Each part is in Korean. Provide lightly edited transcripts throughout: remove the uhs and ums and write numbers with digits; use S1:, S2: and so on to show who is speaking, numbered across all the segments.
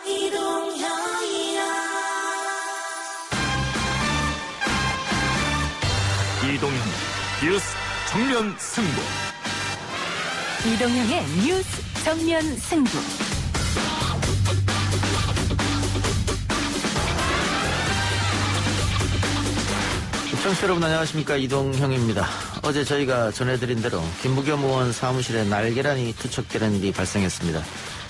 S1: 이동형 뉴스 정면 승부.
S2: 이동형의 뉴스 정면 승부.
S3: 시청자 여러분 안녕하십니까, 이동형입니다. 어제 저희가 전해드린 대로 김부겸 의원 사무실에 날계란이 투척되는 일이 발생했습니다.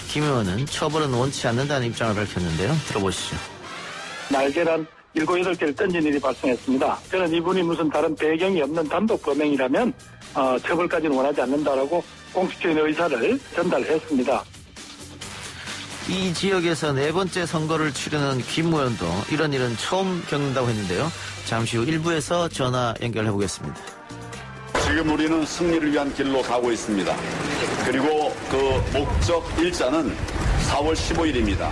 S3: 김 의원은 처벌은 원치 않는다는 입장을 밝혔는데요. 들어보시죠.
S4: 날계란 7, 8개를 던진 일이 발생했습니다. 저는 이분이 무슨 다른 배경이 없는 단독 범행이라면 처벌까지는 원하지 않는다라고 공식적인 의사를 전달했습니다.
S3: 이 지역에서 4번째 선거를 치르는 김 의원도 이런 일은 처음 겪는다고 했는데요. 잠시 후 1부에서 전화 연결해 보겠습니다.
S5: 지금 우리는 승리를 위한 길로 가고 있습니다. 그리고 그 목적 일자는 4월 15일입니다.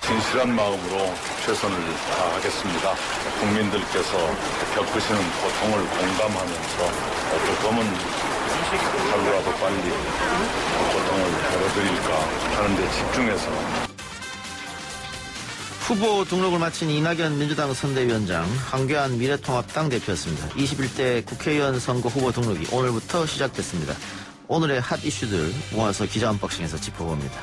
S6: 진실한 마음으로 최선을 다하겠습니다. 국민들께서 겪으시는 고통을 공감하면서 어떻게 하면 하루라도 빨리 고통을 덜어드릴까 하는 데 집중해서.
S3: 후보 등록을 마친 이낙연 민주당 선대위원장, 황교안 미래통합당 대표였습니다. 21대 국회의원 선거 후보 등록이 오늘부터 시작됐습니다. 오늘의 핫 이슈들 모아서 기자 언박싱에서 짚어봅니다.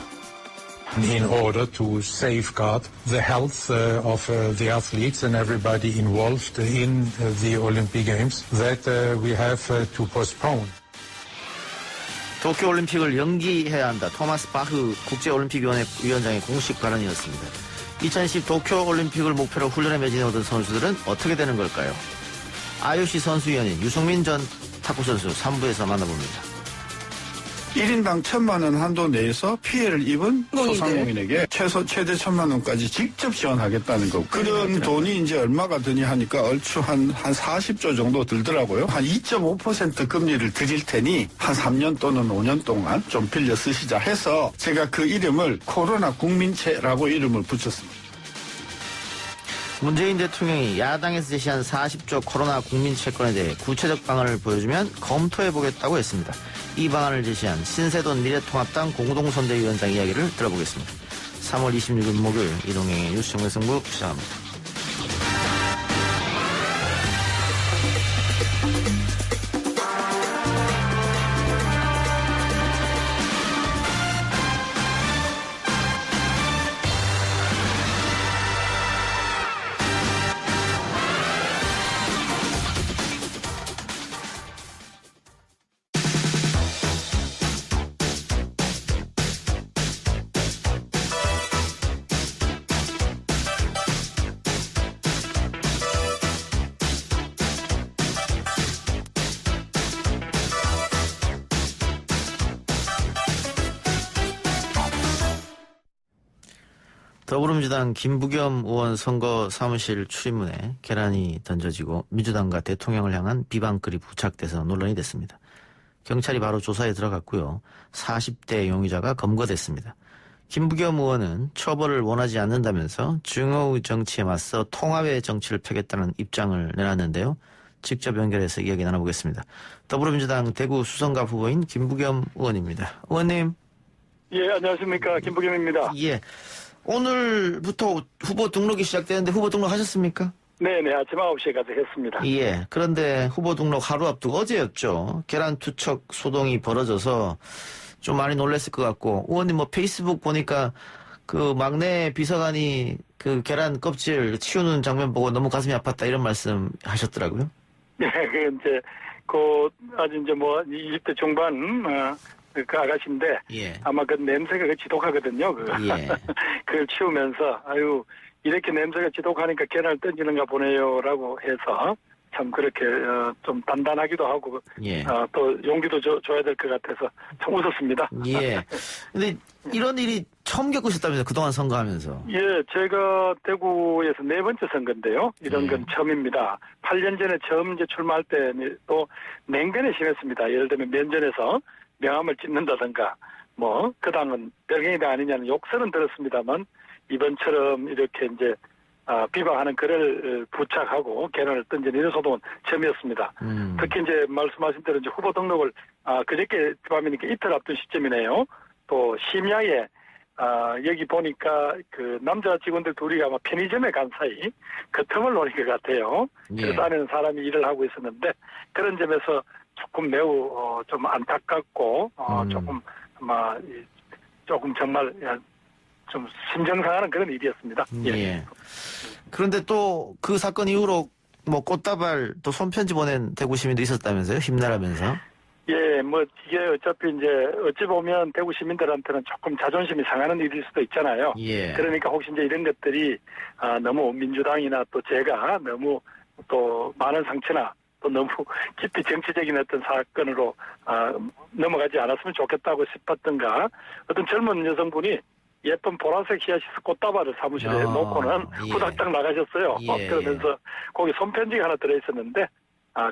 S7: In order to safeguard the health of the athletes and everybody involved in the Olympic Games, that we have to postpone.
S3: 도쿄올림픽을 연기해야 한다. 토마스 바흐 국제올림픽위원회 위원장의 공식 발언이었습니다. 2010 도쿄올림픽을 목표로 훈련에 매진해오던 선수들은 어떻게 되는 걸까요? IOC 선수위원인 유승민 전 탁구선수 3부에서 만나봅니다.
S8: 1인당 1,000만 원 한도 내에서 피해를 입은 소상공인에게 최소 최대 1,000만 원까지 직접 지원하겠다는 거. 그런 돈이 이제 얼마가 드니 하니까 얼추 한 40조 정도 들더라고요. 한 2.5% 금리를 드릴 테니 한 3년 또는 5년 동안 좀 빌려 쓰시자 해서 제가 그 이름을 코로나 국민채라고 이름을 붙였습니다.
S3: 문재인 대통령이 야당에서 제시한 40조 코로나 국민채권에 대해 구체적 방안을 보여주면 검토해보겠다고 했습니다. 이 방안을 제시한 신세돈 미래통합당 공동선대위원장 이야기를 들어보겠습니다. 3월 26일 목요일 이동행의 뉴스 정면 승부 시작합니다. 더불어민주당 김부겸 의원 선거 사무실 출입문에 계란이 던져지고 민주당과 대통령을 향한 비방글이 부착돼서 논란이 됐습니다. 경찰이 바로 조사에 들어갔고요. 40대 용의자가 검거됐습니다. 김부겸 의원은 처벌을 원하지 않는다면서 증오의 정치에 맞서 통합의 정치를 펴겠다는 입장을 내놨는데요. 직접 연결해서 이야기 나눠보겠습니다. 더불어민주당 대구 수성갑 후보인 김부겸 의원입니다. 의원님.
S4: 예, 안녕하십니까. 김부겸입니다.
S3: 예. 오늘부터 후보 등록이 시작되는데 후보 등록하셨습니까?
S4: 네네, 아침 9시에 가서 했습니다.
S3: 예. 그런데 후보 등록 하루 앞두고 어제였죠. 계란 투척 소동이 벌어져서 좀 많이 놀랐을 것 같고, 의원님 뭐 페이스북 보니까 그 막내 비서관이 그 계란 껍질 치우는 장면 보고 너무 가슴이 아팠다 이런 말씀 하셨더라고요.
S4: 예, 아주 이제 뭐 20대 중반, 그 아가씨인데
S3: 예.
S4: 아마 그 냄새가 지독하거든요.
S3: 예.
S4: 그걸 치우면서 아유 이렇게 냄새가 지독하니까 계란을 던지는가 보네요라고 해서 참 그렇게 좀 단단하기도 하고
S3: 예.
S4: 또 용기도 줘야 될 것 같아서 참 웃었습니다.
S3: 예. 근데 이런 일이 처음 겪으셨다면서 그동안 선거하면서?
S4: 예, 제가 대구에서 4번째 선거인데요. 이런 건 처음입니다. 8년 전에 처음 이제 출마할 때 또 냉전이 심했습니다. 예를 들면 면전에서 명함을 찢는다든가 그 당은 별갱이다 아니냐는 욕설은 들었습니다만 이번처럼 이렇게 이제 비방하는 글을 부착하고 계란을 던지는 이런 소동은 처음이었습니다. 특히 이제 말씀하신 대로 이제 후보 등록을 그저께 밤이니까 이틀 앞둔 시점이네요. 또 심야에 여기 보니까 그 남자 직원들 둘이 아마 편의점에 간 사이 그 틈을 노린 것 같아요.
S3: 예.
S4: 그래서 안에는 사람이 일을 하고 있었는데 그런 점에서 조금 매우 좀 안타깝고 조금 정말 좀 심정 상하는 그런 일이었습니다.
S3: 예. 그런데 또 그 사건 이후로 뭐 꽃다발 또 손편지 보낸 대구 시민도 있었다면서요? 힘내라면서?
S4: 예, 뭐 이게 어차피 이제 어찌 보면 대구 시민들한테는 조금 자존심이 상하는 일일 수도 있잖아요.
S3: 예.
S4: 그러니까 혹시 이제 이런 것들이 너무 민주당이나 또 제가 너무 또 많은 상처나 또 너무 깊이 정치적인 어떤 사건으로 넘어가지 않았으면 좋겠다고 싶었던가 어떤 젊은 여성분이 예쁜 보라색 히아시스 꽃다발을 사무실에 놓고는 후닥닥 나가셨어요.
S3: 예.
S4: 그러면서 거기 손편지가 하나 들어있었는데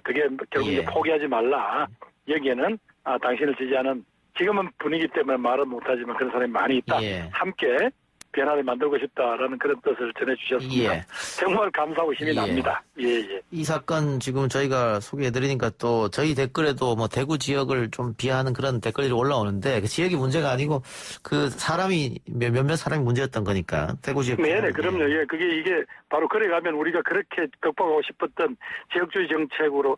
S4: 그게 결국 이제 포기하지 말라. 여기에는 당신을 지지하는 지금은 분위기 때문에 말은 못하지만 그런 사람이 많이 있다.
S3: 예.
S4: 함께 변화를 만들고 싶다라는 그런 뜻을 전해주셨습니다.
S3: 예.
S4: 정말 감사하고 힘이 납니다. 예.
S3: 이 사건 지금 저희가 소개해드리니까 또 저희 댓글에도 뭐 대구 지역을 좀 비하하는 그런 댓글이 올라오는데 그 지역이 문제가 아니고 그 사람이 몇몇 사람이 문제였던 거니까 대구 지역.
S4: 네네 그럼요. 예, 이게 바로 그래 가면 우리가 그렇게 극복하고 싶었던 지역주의 정치로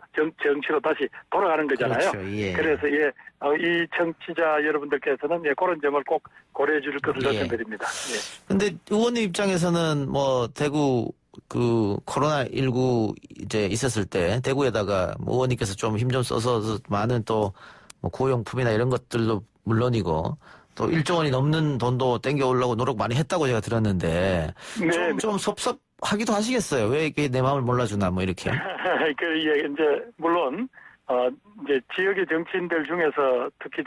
S4: 다시 돌아가는 거잖아요.
S3: 그렇죠. 예.
S4: 그래서 이 청취자 여러분들께서는 그런 점을 꼭 고려해 줄 것을 요청드립니다. 예.
S3: 근데 의원님 입장에서는 뭐 대구 그 코로나19 이제 있었을 때 대구에다가 뭐 의원님께서 좀 힘 좀 써서 많은 또 뭐 구호용품이나 이런 것들도 물론이고 또 1조 원이 넘는 돈도 땡겨오려고 노력 많이 했다고 제가 들었는데 좀 섭섭하기도 하시겠어요. 왜 이렇게 내 마음을 몰라주나 뭐 이렇게.
S4: 이제 물론 이제 지역의 정치인들 중에서 특히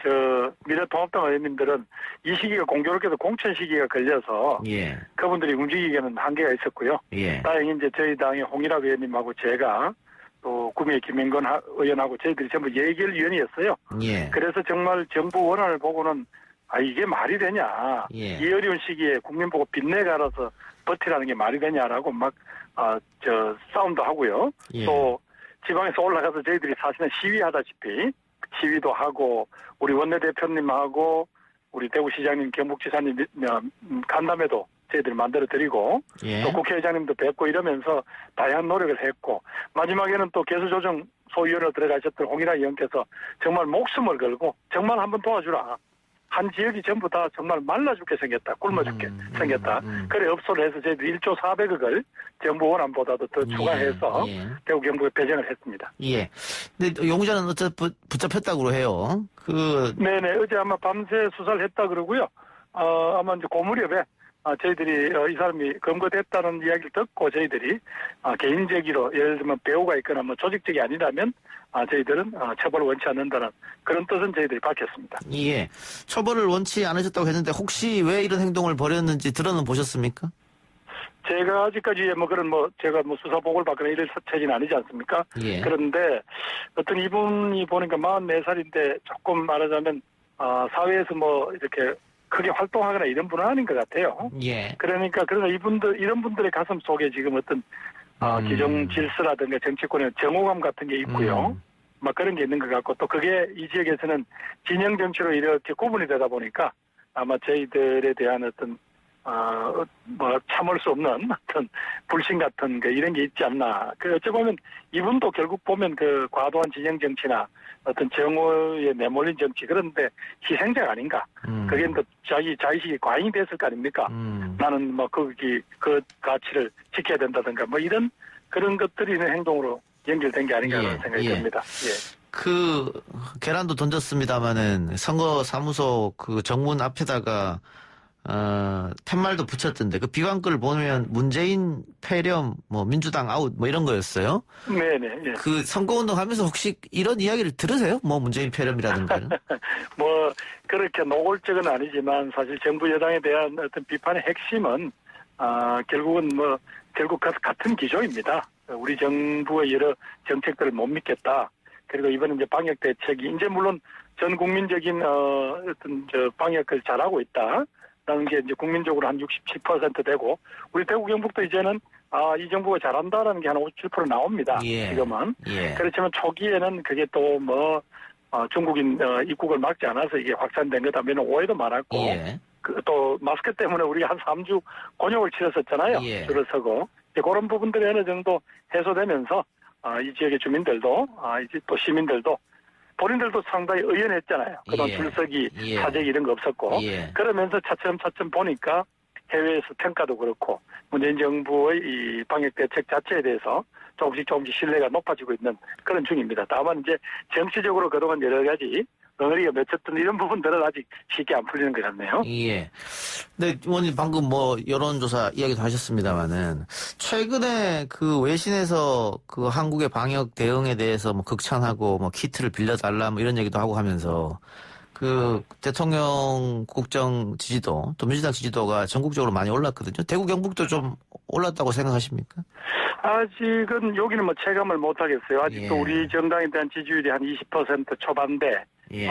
S4: 미래통합당 의원님들은 이 시기가 공교롭게도 공천 시기가 걸려서
S3: 예.
S4: 그분들이 움직이기에는 한계가 있었고요.
S3: 예.
S4: 다행히 이제 저희 당의 홍일학 의원님하고 제가 또 구미의 김영건 의원하고 저희들이 전부 예결위원이었어요.
S3: 예.
S4: 그래서 정말 정부 원안을 보고는 이게 말이 되냐.
S3: 예.
S4: 이 어려운 시기에 국민 보고 빚내 갈아서 버티라는 게 말이 되냐라고 막 싸움도 하고요.
S3: 예.
S4: 또 지방에서 올라가서 저희들이 사실은 시위하다시피 시위도 하고 우리 원내대표님하고 우리 대구시장님 경북지사님 간담회도 저희들이 만들어드리고
S3: 예.
S4: 또 국회의장님도 뵙고 이러면서 다양한 노력을 했고 마지막에는 또 개수조정 소위원회로 들어가셨던 홍일학 의원께서 정말 목숨을 걸고 정말 한번 도와주라. 한 지역이 전부 다 정말 말라 죽게 생겼다. 굶어 죽게 생겼다. 그래 업소를 해서 저희들이 1조 400억을 정부 원안보다도 더 추가해서 대구 경북에 배정을 했습니다.
S3: 예. 근데 용의자는 어차피 붙잡혔다고 해요.
S4: 네네. 어제 아마 밤새 수사를 했다 그러고요. 아마 이제 고무렵에 저희들이 이 사람이 검거됐다는 이야기를 듣고 저희들이 개인적으로 예를 들면 배우가 있거나 뭐 조직적이 아니라면 저희들은 처벌을 원치 않는다는 그런 뜻은 저희들이 밝혔습니다.
S3: 예. 처벌을 원치 않으셨다고 했는데 혹시 왜 이런 행동을 벌였는지 들어는 보셨습니까?
S4: 제가 아직까지 제가 수사 보고를 받거나 이럴 처지는 아니지 않습니까?
S3: 예.
S4: 그런데 어떤 이분이 보니까 44살인데 조금 말하자면 사회에서 이렇게 크게 활동하거나 이런 분은 아닌 것 같아요.
S3: 예.
S4: 그러니까 이런 분들의 가슴 속에 지금 어떤 기존 질서라든가 정치권의 정오감 같은 게 있고요. 막 그런 게 있는 것 같고 또 그게 이 지역에서는 진영 정치로 이렇게 구분이 되다 보니까 아마 저희들에 대한 어떤 참을 수 없는 어떤 불신 같은 게 이런 게 있지 않나. 어찌 보면 이분도 결국 보면 그 과도한 진영 정치나 어떤 정오에 내몰린 정치 그런데 희생자가 아닌가. 그게 또 자의식이 과잉이 됐을 거 아닙니까? 나는 그 가치를 지켜야 된다든가 이런 그런 것들이 있는 행동으로 연결된 게 아닌가 하는 생각이 듭니다. 예.
S3: 계란도 던졌습니다마는 선거사무소 그 정문 앞에다가 팻말도 붙였던데 그 비관글을 보면 문재인 폐렴 민주당 아웃 이런 거였어요.
S4: 네네. 예.
S3: 그 선거운동 하면서 혹시 이런 이야기를 들으세요? 문재인 폐렴이라든가.
S4: 그렇게 노골적은 아니지만 사실 정부 여당에 대한 어떤 비판의 핵심은 결국 같은 기조입니다. 우리 정부의 여러 정책들을 못 믿겠다. 그리고 이번에 이제 방역 대책이 이제 물론 전 국민적인 어떤 방역을 잘하고 있다. 라는 게 이제 국민적으로 한 67% 되고 우리 대구 경북도 이제는 이 정부가 잘한다라는 게 한 57% 나옵니다.
S3: 예.
S4: 지금은.
S3: 예.
S4: 그렇지만 초기에는 그게 또 중국인 입국을 막지 않아서 이게 확산된 거다. 오해도 많았고
S3: 예.
S4: 또 마스크 때문에 우리가 한 3주 곤욕을 치렀었잖아요.
S3: 예.
S4: 줄을 서고. 이제 그런 부분들이 어느 정도 해소되면서 이 지역의 주민들도 이제 또 시민들도 본인들도 상당히 의연했잖아요. 그동안
S3: 예.
S4: 줄서기
S3: 예.
S4: 사재기 이런 거 없었고
S3: 예.
S4: 그러면서 차츰 보니까 해외에서 평가도 그렇고 문재인 정부의 이 방역 대책 자체에 대해서 조금씩 신뢰가 높아지고 있는 그런 중입니다. 다만 이제 정치적으로 그동안 여러 가지 덩어리가 맺혔던 이런 부분들은 아직 쉽게 안 풀리는 것 같네요.
S3: 예. 근데 의원님 방금 뭐 여론조사 이야기도 하셨습니다만은 최근에 그 외신에서 그 한국의 방역 대응에 대해서 뭐 극찬하고 뭐 키트를 빌려달라 뭐 이런 얘기도 하고 하면서 그 대통령 국정 지지도 또 민주당 지지도가 전국적으로 많이 올랐거든요. 대구 경북도 좀 올랐다고 생각하십니까?
S4: 아직은 여기는 뭐 체감을 못 하겠어요. 아직도
S3: 예.
S4: 우리 정당에 대한 지지율이 한 20% 초반대.
S3: 예.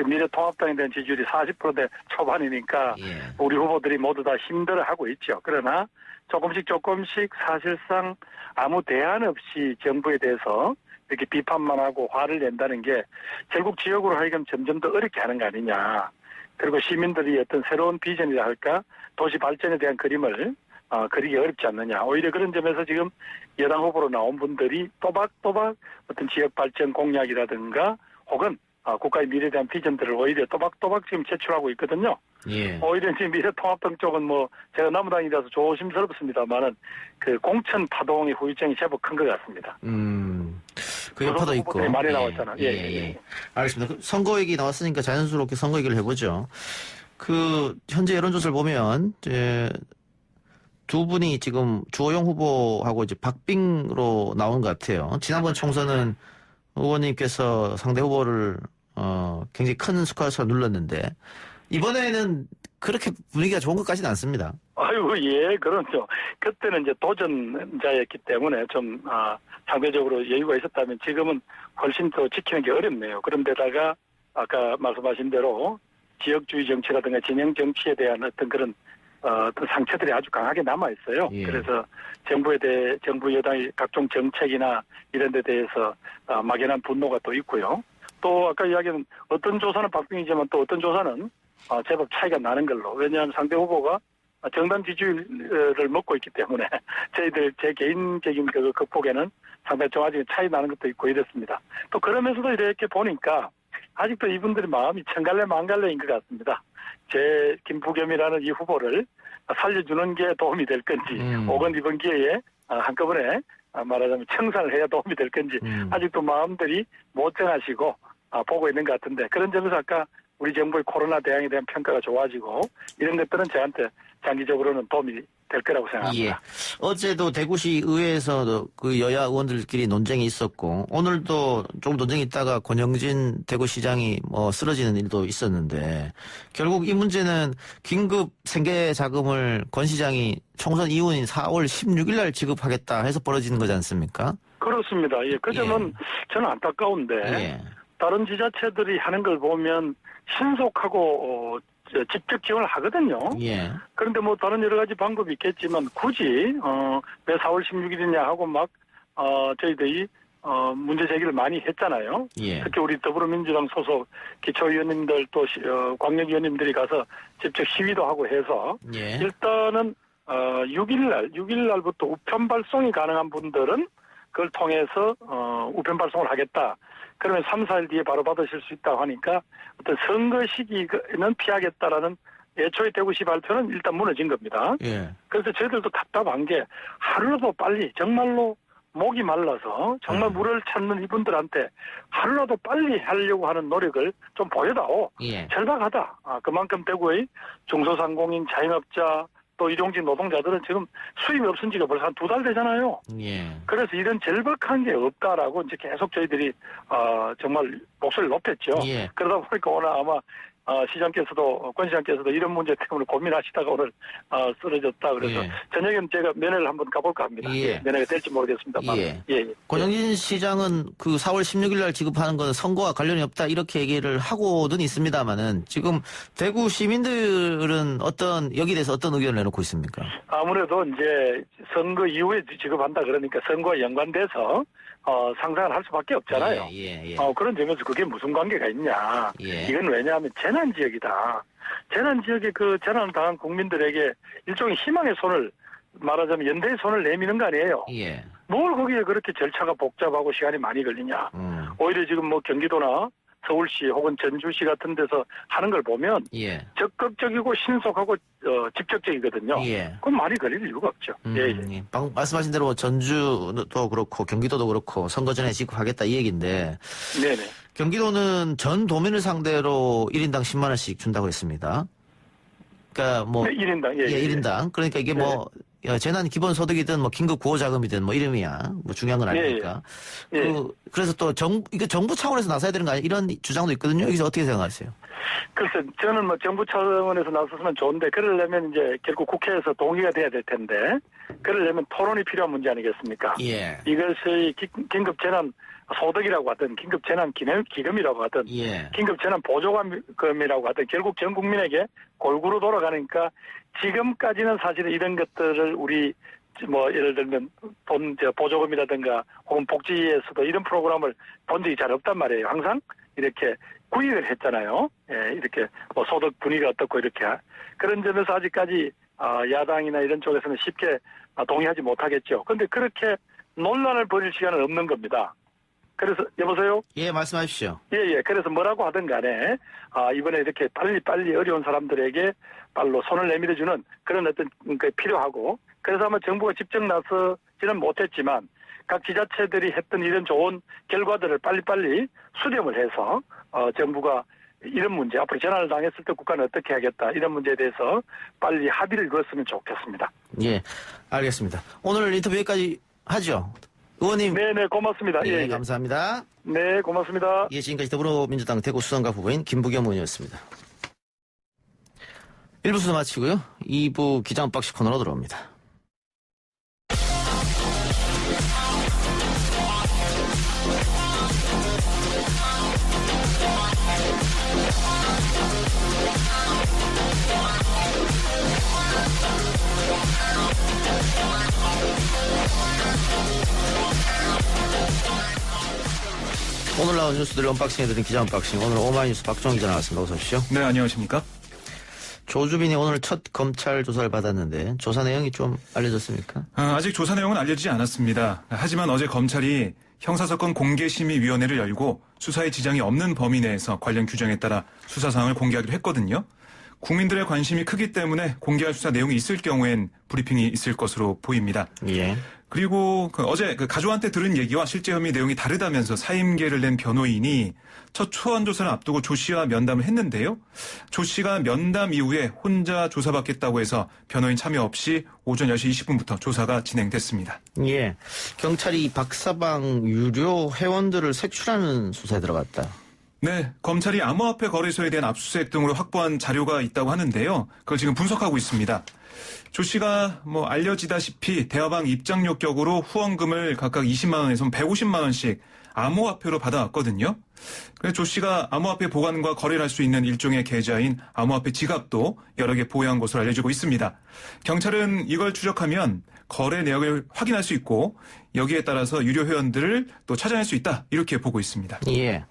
S4: 미래통합당에 대한 지지율이 40%대 초반이니까
S3: 예.
S4: 우리 후보들이 모두 다 힘들어하고 있죠. 그러나 조금씩 사실상 아무 대안 없이 정부에 대해서 이렇게 비판만 하고 화를 낸다는 게 결국 지역으로 하여금 점점 더 어렵게 하는 거 아니냐. 그리고 시민들이 어떤 새로운 비전이라 할까 도시 발전에 대한 그림을 그리기 어렵지 않느냐. 오히려 그런 점에서 지금 여당 후보로 나온 분들이 또박또박 어떤 지역 발전 공약이라든가 혹은 국가의 미래에 대한 비전들을 오히려 또박또박 지금 제출하고 있거든요.
S3: 예.
S4: 오히려 지금 미래통합당 쪽은 뭐 제가 남부당이라서 조심스럽습니다만은 그 공천 파동의 후유증이 제법 큰 것 같습니다.
S3: 그 여파도 있고.
S4: 후보들이 많이 나왔잖아.
S3: 예. 알겠습니다. 선거 얘기 나왔으니까 자연스럽게 선거 얘기를 해보죠. 그 현재 여론조사를 보면 이제 두 분이 지금 주호영 후보하고 이제 박빙으로 나온 것 같아요. 지난번 총선은 의원님께서 상대 후보를 굉장히 큰 스코어에서 눌렀는데 이번에는 그렇게 분위기가 좋은 것 같지는 않습니다.
S4: 아유, 예, 그렇죠. 그때는 이제 도전자였기 때문에 좀 상대적으로 여유가 있었다면 지금은 훨씬 더 지키는 게 어렵네요. 그런데다가 아까 말씀하신 대로 지역주의 정치라든가 진영 정치에 대한 어떤 그런 어떤 상처들이 아주 강하게 남아 있어요.
S3: 예.
S4: 그래서 정부 여당의 각종 정책이나 이런 데 대해서 막연한 분노가 또 있고요. 또 아까 이야기한 어떤 조사는 박빙이지만 또 어떤 조사는 제법 차이가 나는 걸로. 왜냐하면 상대 후보가 정당 지지율을 먹고 있기 때문에 제 개인적인 그 극복에는 상당히 좀 아직 차이 나는 것도 있고 이렇습니다. 또 그러면서도 이렇게 보니까 아직도 이분들의 마음이 천갈래 만갈래인 것 같습니다. 제 김부겸이라는 이 후보를 살려주는 게 도움이 될 건지 혹은 이번 기회에 한꺼번에 말하자면 청산을 해야 도움이 될 건지 아직도 마음들이 못 정하시고 보고 있는 것 같은데 그런 점에서 아까 우리 정부의 코로나 대응에 대한 평가가 좋아지고 이런 것들은 저한테 장기적으로는 도움이 될 거라고 생각합니다.
S3: 예. 어제도 대구시 의회에서 그 여야 의원들끼리 논쟁이 있었고 오늘도 좀 논쟁이 있다가 권영진 대구시장이 뭐 쓰러지는 일도 있었는데 결국 이 문제는 긴급 생계 자금을 권 시장이 총선 이후인 4월 16일 날 지급하겠다 해서 벌어지는 거지 않습니까?
S4: 그렇습니다. 예. 그 점은 저는 안타까운데
S3: 예.
S4: 다른 지자체들이 하는 걸 보면 신속하고 직접 지원을 하거든요.
S3: 예.
S4: 그런데 뭐 다른 여러 가지 방법이 있겠지만 굳이 왜 4월 16일이냐 하고 막 저희들이 문제 제기를 많이 했잖아요.
S3: 예.
S4: 특히 우리 더불어민주당 소속 기초위원님들 또 광역위원님들이 가서 직접 시위도 하고 해서
S3: 예.
S4: 일단은 6일 날부터 우편 발송이 가능한 분들은 그걸 통해서 우편 발송을 하겠다. 그러면 3, 4일 뒤에 바로 받으실 수 있다고 하니까 어떤 선거 시기는 피하겠다라는 애초에 대구시 발표는 일단 무너진 겁니다.
S3: 예.
S4: 그래서 저희들도 답답한 게 하루라도 빨리 정말로 목이 말라서 정말 물을 찾는 이분들한테 하루라도 빨리 하려고 하는 노력을 좀 보여다오.
S3: 예.
S4: 절박하다. 그만큼 대구의 중소상공인, 자영업자 또 일용직 노동자들은 지금 수입이 없은 지가 벌써 한 2달 되잖아요.
S3: 예.
S4: 그래서 이런 절박한 게 없다라고 이제 계속 저희들이 정말 목소리를 높였죠.
S3: 예.
S4: 그러다 보니까 오늘 아마 권 시장께서도 이런 문제 때문에 고민하시다가 오늘 쓰러졌다. 그래서
S3: 예.
S4: 저녁에는 제가 면회를 한번 가볼까 합니다.
S3: 예.
S4: 면회가 될지 모르겠습니다만.
S3: 예. 권영진 시장은 그 4월 16일 날 지급하는 건 선거와 관련이 없다 이렇게 얘기를 하고는 있습니다만은 지금 대구 시민들은 여기에 대해서 어떤 의견을 내놓고 있습니까? 아무래도 이제 선거 이후에 지급한다 그러니까 선거와 연관돼서 상상을 할 수밖에 없잖아요. 예.
S4: 그런 점에서 그게 무슨 관계가 있냐.
S3: 예.
S4: 이건 왜냐하면 재난지역이다. 재난 지역에 그 재난을 당한 국민들에게 일종의 희망의 손을 말하자면 연대의 손을 내미는 거 아니에요.
S3: 예.
S4: 뭘 거기에 그렇게 절차가 복잡하고 시간이 많이 걸리냐. 오히려 지금 뭐 경기도나 서울시 혹은 전주시 같은 데서 하는 걸 보면
S3: 예.
S4: 적극적이고 신속하고 직접적이거든요.
S3: 예.
S4: 그럼 많이 걸릴 이유가 없죠. 예.
S3: 말씀하신 대로 전주도 그렇고 경기도도 그렇고 선거 전에 직구하겠다 이 얘기인데
S4: 네네.
S3: 경기도는 전 도민을 상대로 1인당 10만 원씩 준다고 했습니다. 그러니까 뭐
S4: 네, 1인당. 예.
S3: 1인당. 그러니까 이게 뭐 재난 기본소득이든 뭐 긴급 구호자금이든 뭐 이름이야. 뭐 중요한 건 아니니까. 그래서 또 이게 정부 차원에서 나서야 되는 거 아니에요? 이런 주장도 있거든요. 여기서 어떻게 생각하세요?
S4: 글쎄, 저는 뭐 정부 차원에서 나섰으면 좋은데, 그러려면 이제 결국 국회에서 동의가 돼야 될 텐데, 그러려면 토론이 필요한 문제 아니겠습니까?
S3: 예.
S4: 이것이 긴급 재난 소득이라고 하든, 긴급 재난 기금이라고 하든, 긴급 재난 보조금이라고 하든, 결국 전 국민에게 골고루 돌아가니까, 지금까지는 사실은 이런 것들을 우리 뭐 예를 들면 보조금이라든가 혹은 복지에서도 이런 프로그램을 본 적이 잘 없단 말이에요. 항상 이렇게 구입을 했잖아요. 예, 이렇게 뭐 소득 분위기가 어떻고 이렇게 그런 점에서 아직까지 야당이나 이런 쪽에서는 쉽게 동의하지 못하겠죠. 그런데 그렇게 논란을 벌일 시간은 없는 겁니다. 그래서 여보세요?
S3: 예, 말씀하십시오.
S4: 예. 그래서 뭐라고 하든 간에 이번에 이렇게 빨리 어려운 사람들에게 빨로 손을 내밀어주는 그런 어떤 게 필요하고 그래서 아마 정부가 직접 나서지는 못했지만 각 지자체들이 했던 이런 좋은 결과들을 빨리 수렴을 해서 정부가 이런 문제 앞으로 재난을 당했을 때 국가는 어떻게 하겠다 이런 문제에 대해서 빨리 합의를 이뤘으면 좋겠습니다.
S3: 예, 알겠습니다. 오늘 인터뷰 여기까지 하죠. 의원님.
S4: 네네 고맙습니다.
S3: 예, 감사합니다.
S4: 네 고맙습니다.
S3: 예, 지금까지 더불어민주당 대구 수성갑 후보인 김부겸 의원이었습니다. 1부 수도 마치고요. 2부 기자 언박싱 코너로 들어옵니다. 오늘 나온 뉴스들을 언박싱해드린 기자 언박싱. 오늘 오마이뉴스 박종희 기자 나왔습니다. 어서 오십시오.
S9: 네, 안녕하십니까.
S3: 조주빈이 오늘 첫 검찰 조사를 받았는데 조사 내용이 좀 알려졌습니까?
S9: 아직 조사 내용은 알려지지 않았습니다. 하지만 어제 검찰이 형사사건 공개심의위원회를 열고 수사에 지장이 없는 범위 내에서 관련 규정에 따라 수사 사항을 공개하기로 했거든요. 국민들의 관심이 크기 때문에 공개할 수사 내용이 있을 경우엔 브리핑이 있을 것으로 보입니다.
S3: 예.
S9: 그리고 어제 가족한테 들은 얘기와 실제 혐의 내용이 다르다면서 사임계를 낸 변호인이 첫 초안 조사를 앞두고 조 씨와 면담을 했는데요. 조 씨가 면담 이후에 혼자 조사받겠다고 해서 변호인 참여 없이 오전 10시 20분부터 조사가 진행됐습니다.
S3: 예. 경찰이 박사방 유료 회원들을 색출하는 수사에 들어갔다.
S9: 네, 검찰이 암호화폐 거래소에 대한 압수수색 등으로 확보한 자료가 있다고 하는데요. 그걸 지금 분석하고 있습니다. 조 씨가 알려지다시피 대화방 입장료 격으로 후원금을 각각 20만 원에서 150만 원씩 암호화폐로 받아왔거든요. 그래서 조 씨가 암호화폐 보관과 거래를 할 수 있는 일종의 계좌인 암호화폐 지갑도 여러 개 보유한 것으로 알려지고 있습니다. 경찰은 이걸 추적하면 거래 내역을 확인할 수 있고 여기에 따라서 유료 회원들을 또 찾아낼 수 있다 이렇게 보고 있습니다.
S3: 예.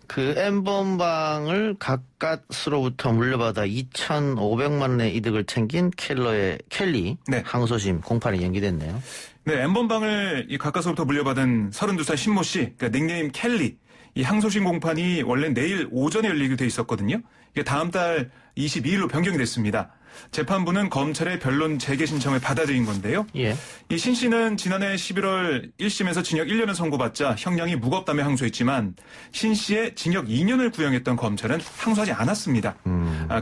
S3: N번방을 가까스로부터 물려받아 2,500만 원의 이득을 챙긴 켈리 항소심 공판이 연기됐네요.
S9: 네, N번방을 이 가까스로부터 물려받은 32살 신모 씨, 그러니까 닉네임 켈리, 이 항소심 공판이 원래 내일 오전에 열리기로 돼 있었거든요. 이게 다음 달 22일로 변경이 됐습니다. 재판부는 검찰의 변론 재개 신청을 받아들인 건데요.
S3: 예.
S9: 이 신 씨는 지난해 11월 1심에서 징역 1년을 선고받자 형량이 무겁다며 항소했지만 신 씨의 징역 2년을 구형했던 검찰은 항소하지 않았습니다.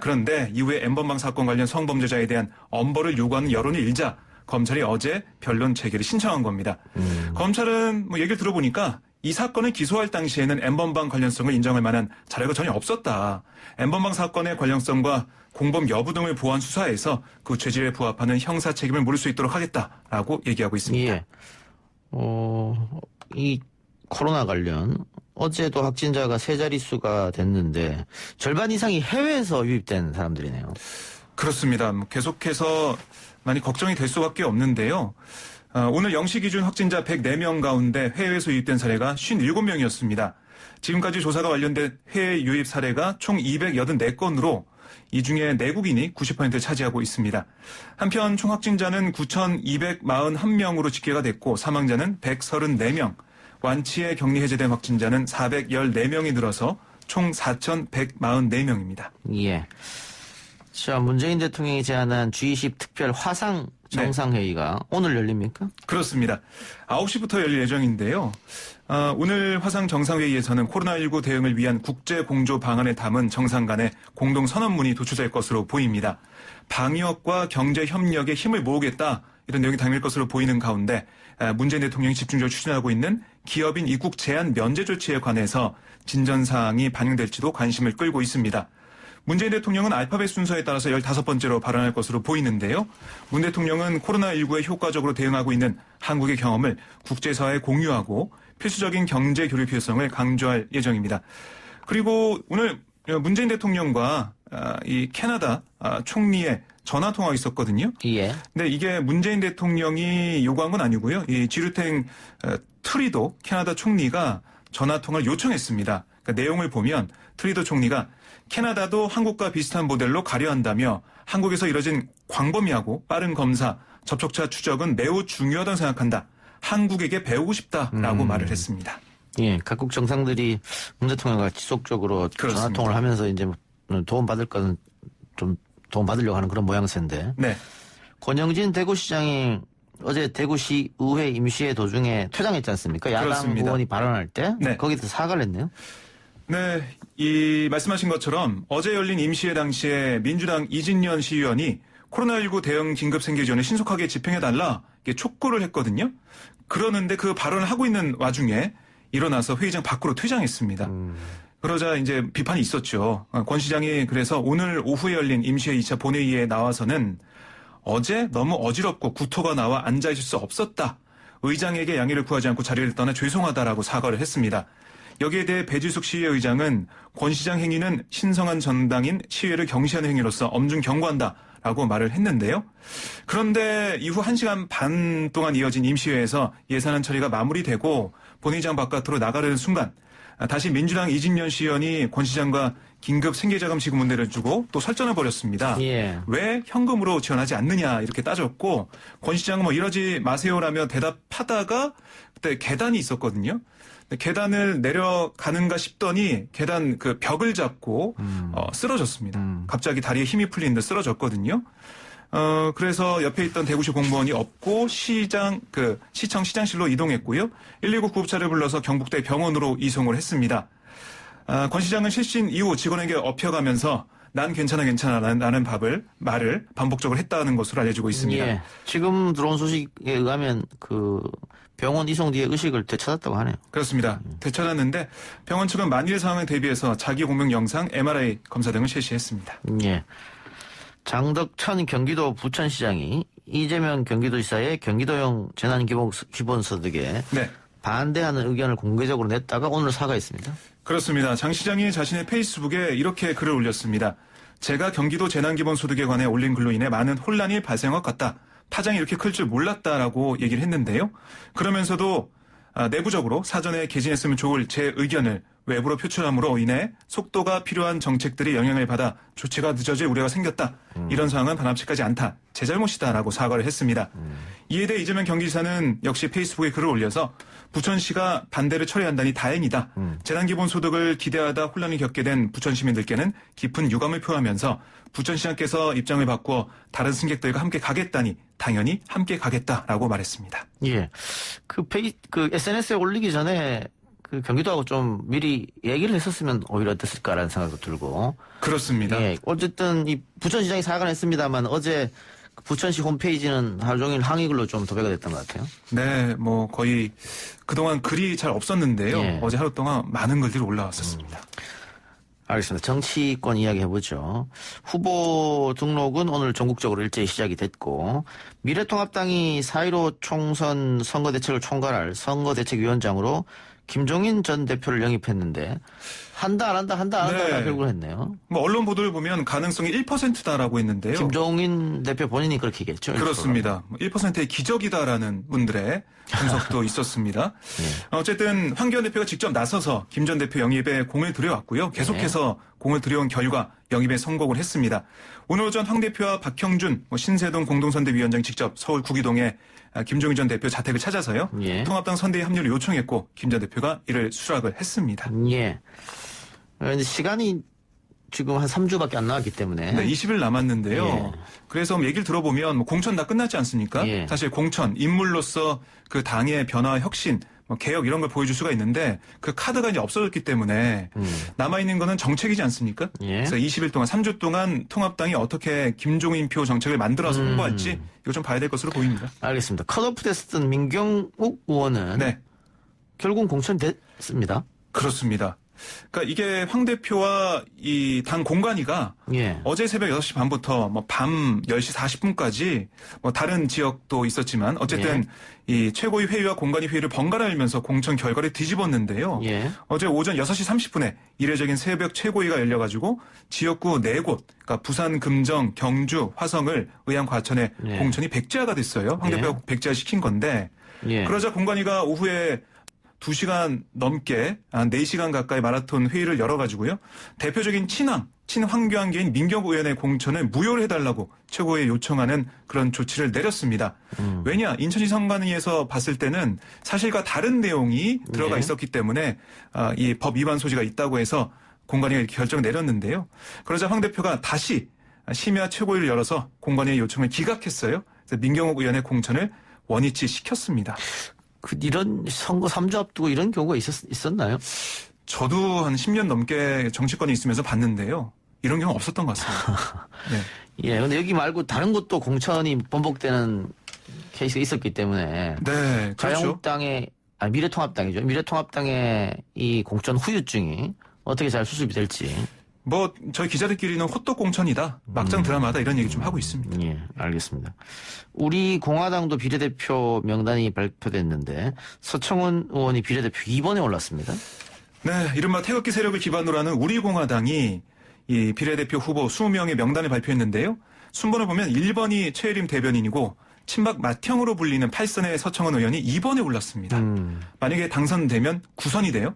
S9: 그런데 이후에 N번방 사건 관련 성범죄자에 대한 엄벌을 요구하는 여론이 일자 검찰이 어제 변론 재개를 신청한 겁니다. 검찰은 얘기를 들어보니까 이 사건을 기소할 당시에는 N번방 관련성을 인정할 만한 자료가 전혀 없었다. N번방 사건의 관련성과 공범 여부 등을 보완 수사해서 그 죄질에 부합하는 형사 책임을 물을 수 있도록 하겠다라고 얘기하고 있습니다.
S3: 예. 이 코로나 관련 어제도 확진자가 3자릿수가 됐는데 절반 이상이 해외에서 유입된 사람들이네요.
S9: 그렇습니다. 계속해서 많이 걱정이 될 수밖에 없는데요. 오늘 0시 기준 확진자 104명 가운데 해외에서 유입된 사례가 57명이었습니다. 지금까지 조사가 완료된 해외 유입 사례가 총 284건으로 이 중에 내국인이 90% 차지하고 있습니다. 한편 총 확진자는 9,241명으로 집계가 됐고 사망자는 134명, 완치에 격리 해제된 확진자는 414명이 늘어서 총 4,144명입니다.
S3: 예. 자, 문재인 대통령이 제안한 G20 특별 화상 정상회의가 오늘 열립니까?
S9: 그렇습니다. 9시부터 열릴 예정인데요. 오늘 화상 정상회의에서는 코로나19 대응을 위한 국제 공조 방안에 담은 정상 간의 공동 선언문이 도출될 것으로 보입니다. 방역과 경제 협력에 힘을 모으겠다 이런 내용이 담길 것으로 보이는 가운데 문재인 대통령이 집중적으로 추진하고 있는 기업인 입국 제한 면제 조치에 관해서 진전사항이 반영될지도 관심을 끌고 있습니다. 문재인 대통령은 알파벳 순서에 따라서 15번째로 발언할 것으로 보이는데요. 문 대통령은 코로나19에 효과적으로 대응하고 있는 한국의 경험을 국제사회에 공유하고 필수적인 경제 교류 필요성을 강조할 예정입니다. 그리고 오늘 문재인 대통령과 이 캐나다 총리의 전화 통화가 있었거든요.
S3: 예.
S9: 근데 이게 문재인 대통령이 요구한 건 아니고요. 이 지루탱 트리도 캐나다 총리가 전화 통화를 요청했습니다. 그러니까 내용을 보면 트리도 총리가 캐나다도 한국과 비슷한 모델로 가려 한다며 한국에서 이뤄진 광범위하고 빠른 검사, 접촉자 추적은 매우 중요하다고 생각한다. 한국에게 배우고 싶다라고 말을 했습니다.
S3: 예, 각국 정상들이 문 대통령과 지속적으로
S9: 그렇습니다.
S3: 전화통화를 하면서 이제 도움받을 건 좀 도움받으려고 하는 그런 모양새인데.
S9: 네.
S3: 권영진 대구시장이 어제 대구시 의회 임시회 도중에 퇴장했지 않습니까? 야당
S9: 그렇습니다.
S3: 의원이 발언할 때.
S9: 네.
S3: 거기서 사과를 했네요.
S9: 네, 이 말씀하신 것처럼 어제 열린 임시회 당시에 민주당 이진년 시의원이 코로나19 대응 긴급 생계 지원을 신속하게 집행해달라 이렇게 촉구를 했거든요. 그러는데 그 발언을 하고 있는 와중에 일어나서 회의장 밖으로 퇴장했습니다. 그러자 이제 비판이 있었죠. 권 시장이 그래서 오늘 오후에 열린 임시회 2차 본회의에 나와서는 어제 너무 어지럽고 구토가 나와 앉아있을 수 없었다. 의장에게 양해를 구하지 않고 자리를 떠나 죄송하다라고 사과를 했습니다. 여기에 대해 배지숙 시의회의장은 권 시장 행위는 신성한 정당인 시의회를 경시하는 행위로서 엄중 경고한다라고 말을 했는데요. 그런데 이후 1시간 반 동안 이어진 임시회에서 예산안 처리가 마무리되고 본회의장 바깥으로 나가려는 순간 다시 민주당 이진년 시의원이 권 시장과 긴급 생계자금 지급 문제를 두고 또 설전을 벌였습니다.
S3: 예.
S9: 왜 현금으로 지원하지 않느냐 이렇게 따졌고 권 시장은 뭐 이러지 마세요라며 대답하다가 그때 계단이 있었거든요. 계단을 내려가는가 싶더니 계단 그 벽을 잡고 쓰러졌습니다. 갑자기 다리에 힘이 풀린 듯 쓰러졌거든요. 그래서 옆에 있던 대구시 공무원이 업고 시청 시장실로 이동했고요. 119 구급차를 불러서 경북대 병원으로 이송을 했습니다. 권 시장은 실신 이후 직원에게 업혀가면서 난 괜찮아라는 말을 반복적으로 했다는 것으로 알려지고 있습니다.
S3: 예. 지금 들어온 소식에 의하면 그 병원 이송 뒤에 의식을 되찾았다고 하네요.
S9: 그렇습니다. 되찾았는데 병원 측은 만일의 상황에 대비해서 자기 공명 영상, MRI 검사 등을 실시했습니다.
S3: 예. 장덕천 경기도 부천시장이 이재명 경기도지사의 경기도형 재난기본소득에
S9: 네.
S3: 반대하는 의견을 공개적으로 냈다가 오늘 사과했습니다.
S9: 그렇습니다. 장 시장이 자신의 페이스북에 이렇게 글을 올렸습니다. 제가 경기도 재난기본소득에 관해 올린 글로 인해 많은 혼란이 발생한 것 같다. 파장이 이렇게 클 줄 몰랐다라고 얘기를 했는데요. 그러면서도 내부적으로 사전에 개진했으면 좋을 제 의견을 외부로 표출함으로 인해 속도가 필요한 정책들이 영향을 받아 조치가 늦어질 우려가 생겼다. 이런 상황은 반합치하지 않다. 제 잘못이다라고 사과를 했습니다. 이에 대해 이재명 경기지사는 역시 페이스북에 글을 올려서 부천시가 반대를 철회한다니 다행이다. 재난기본소득을 기대하다 혼란이 겪게 된 부천 시민들께는 깊은 유감을 표하면서 부천시장께서 입장을 바꾸어 다른 승객들과 함께 가겠다니 당연히 함께 가겠다라고 말했습니다.
S3: 예. 그 SNS에 올리기 전에 그 경기도하고 좀 미리 얘기를 했었으면 오히려 어땠을까라는 생각도 들고.
S9: 그렇습니다.
S3: 예. 어쨌든 이 부천시장이 사과는 했습니다만 어제 부천시 홈페이지는 하루 종일 항의글로 좀 도배가 됐던 것 같아요.
S9: 네, 뭐 거의 그동안 글이 잘 없었는데요.
S3: 예.
S9: 어제 하루 동안 많은 글들이 올라왔었습니다.
S3: 알겠습니다. 정치권 이야기 해보죠. 후보 등록은 오늘 전국적으로 일제히 시작이 됐고 미래통합당이 4.15 총선 선거대책을 총괄할 선거대책위원장으로 김종인 전 대표를 영입했는데 한다 안 한다
S9: 네.
S3: 결국은 했네요.
S9: 뭐 언론 보도를 보면 가능성이 1%다라고 했는데요.
S3: 김종인 대표 본인이 그렇게 얘기했죠.
S9: 그렇습니다. 1%의 기적이다라는 분들의 분석도 있었습니다.
S3: 네.
S9: 어쨌든 황교안 대표가 직접 나서서 김 전 대표 영입에 공을 들여왔고요. 계속해서 공을 들여온 결과 영입에 성공을 했습니다. 오늘 오전 황 대표와 박형준 신세동 공동선대위원장이 직접 서울 구기동에 김종인 전 대표 자택을 찾아서요.
S3: 예.
S9: 통합당 선대위 합류를 요청했고 김 전 대표가 이를 수락을 했습니다.
S3: 예. 근데 시간이 지금 한 3주밖에 안 남았기 때문에.
S9: 네, 20일 남았는데요.
S3: 예.
S9: 그래서 얘기를 들어보면 공천 다 끝났지 않습니까?
S3: 예.
S9: 사실 공천, 인물로서 그 당의 변화, 혁신, 개혁 이런 걸 보여줄 수가 있는데 그 카드가 이제 없어졌기 때문에 남아있는 거는 정책이지 않습니까?
S3: 예.
S9: 그래서 20일 동안 3주 동안 통합당이 어떻게 김종인표 정책을 만들어서 홍보할지 이거 좀 봐야 될 것으로 보입니다.
S3: 알겠습니다. 컷오프 됐었던 민경욱 의원은
S9: 네.
S3: 결국 공천됐습니다.
S9: 그렇습니다. 그러니까 이게 황 대표와 이 당 공관위가
S3: 예.
S9: 어제 새벽 6시 반부터 밤 10시 40분까지 다른 지역도 있었지만 어쨌든 이 최고위 회의와 공관위 회의를 번갈아 열면서 공천 결과를 뒤집었는데요.
S3: 예.
S9: 어제 오전 6시 30분에 이례적인 새벽 최고위가 열려가지고 지역구 4곳, 그러니까 부산, 금정, 경주, 화성을 의향 과천에
S3: 예.
S9: 공천이 백지화가 됐어요. 황
S3: 예.
S9: 대표가 백지화 시킨 건데
S3: 예.
S9: 그러자 공관위가 오후에 2시간 넘게 한 4시간 가까이 마라톤 회의를 열어가지고요. 대표적인 친황교안계인 민경욱 의원의 공천을 무효를 해달라고 최고위에 요청하는 그런 조치를 내렸습니다. 왜냐? 인천시 선관위에서 봤을 때는 사실과 다른 내용이 들어가
S3: 네.
S9: 있었기 때문에 이 법 위반 소지가 있다고 해서 공관위가 이렇게 결정을 내렸는데요. 그러자 황 대표가 다시 심야 최고위를 열어서 공관위의 요청을 기각했어요. 그래서 민경욱 의원의 공천을 원위치 시켰습니다.
S3: 이런 선거 3주 앞두고 이런 경우가 있었나요?
S9: 저도 한 10년 넘게 정치권에 있으면서 봤는데요. 이런 경우 없었던 것 같습니다. 네.
S3: 예, 근데 여기 말고 다른 곳도 공천이 번복되는 케이스가 있었기 때문에.
S9: 네, 그렇죠.
S3: 자유한국당의, 미래통합당이죠. 미래통합당의 이 공천 후유증이 어떻게 잘 수습이 될지.
S9: 저희 기자들끼리는 호떡 공천이다. 막장 드라마다 이런 얘기 좀 하고 있습니다.
S3: 예, 알겠습니다. 우리 공화당도 비례대표 명단이 발표됐는데 서청원 의원이 비례대표 2번에 올랐습니다.
S9: 네, 이른바 태극기 세력을 기반으로 하는 우리공화당이 이 비례대표 후보 20명의 명단을 발표했는데요. 순번을 보면 1번이 최혜림 대변인이고 친박 맏형으로 불리는 8선의 서청원 의원이 2번에 올랐습니다. 만약에 당선되면 9선이 돼요.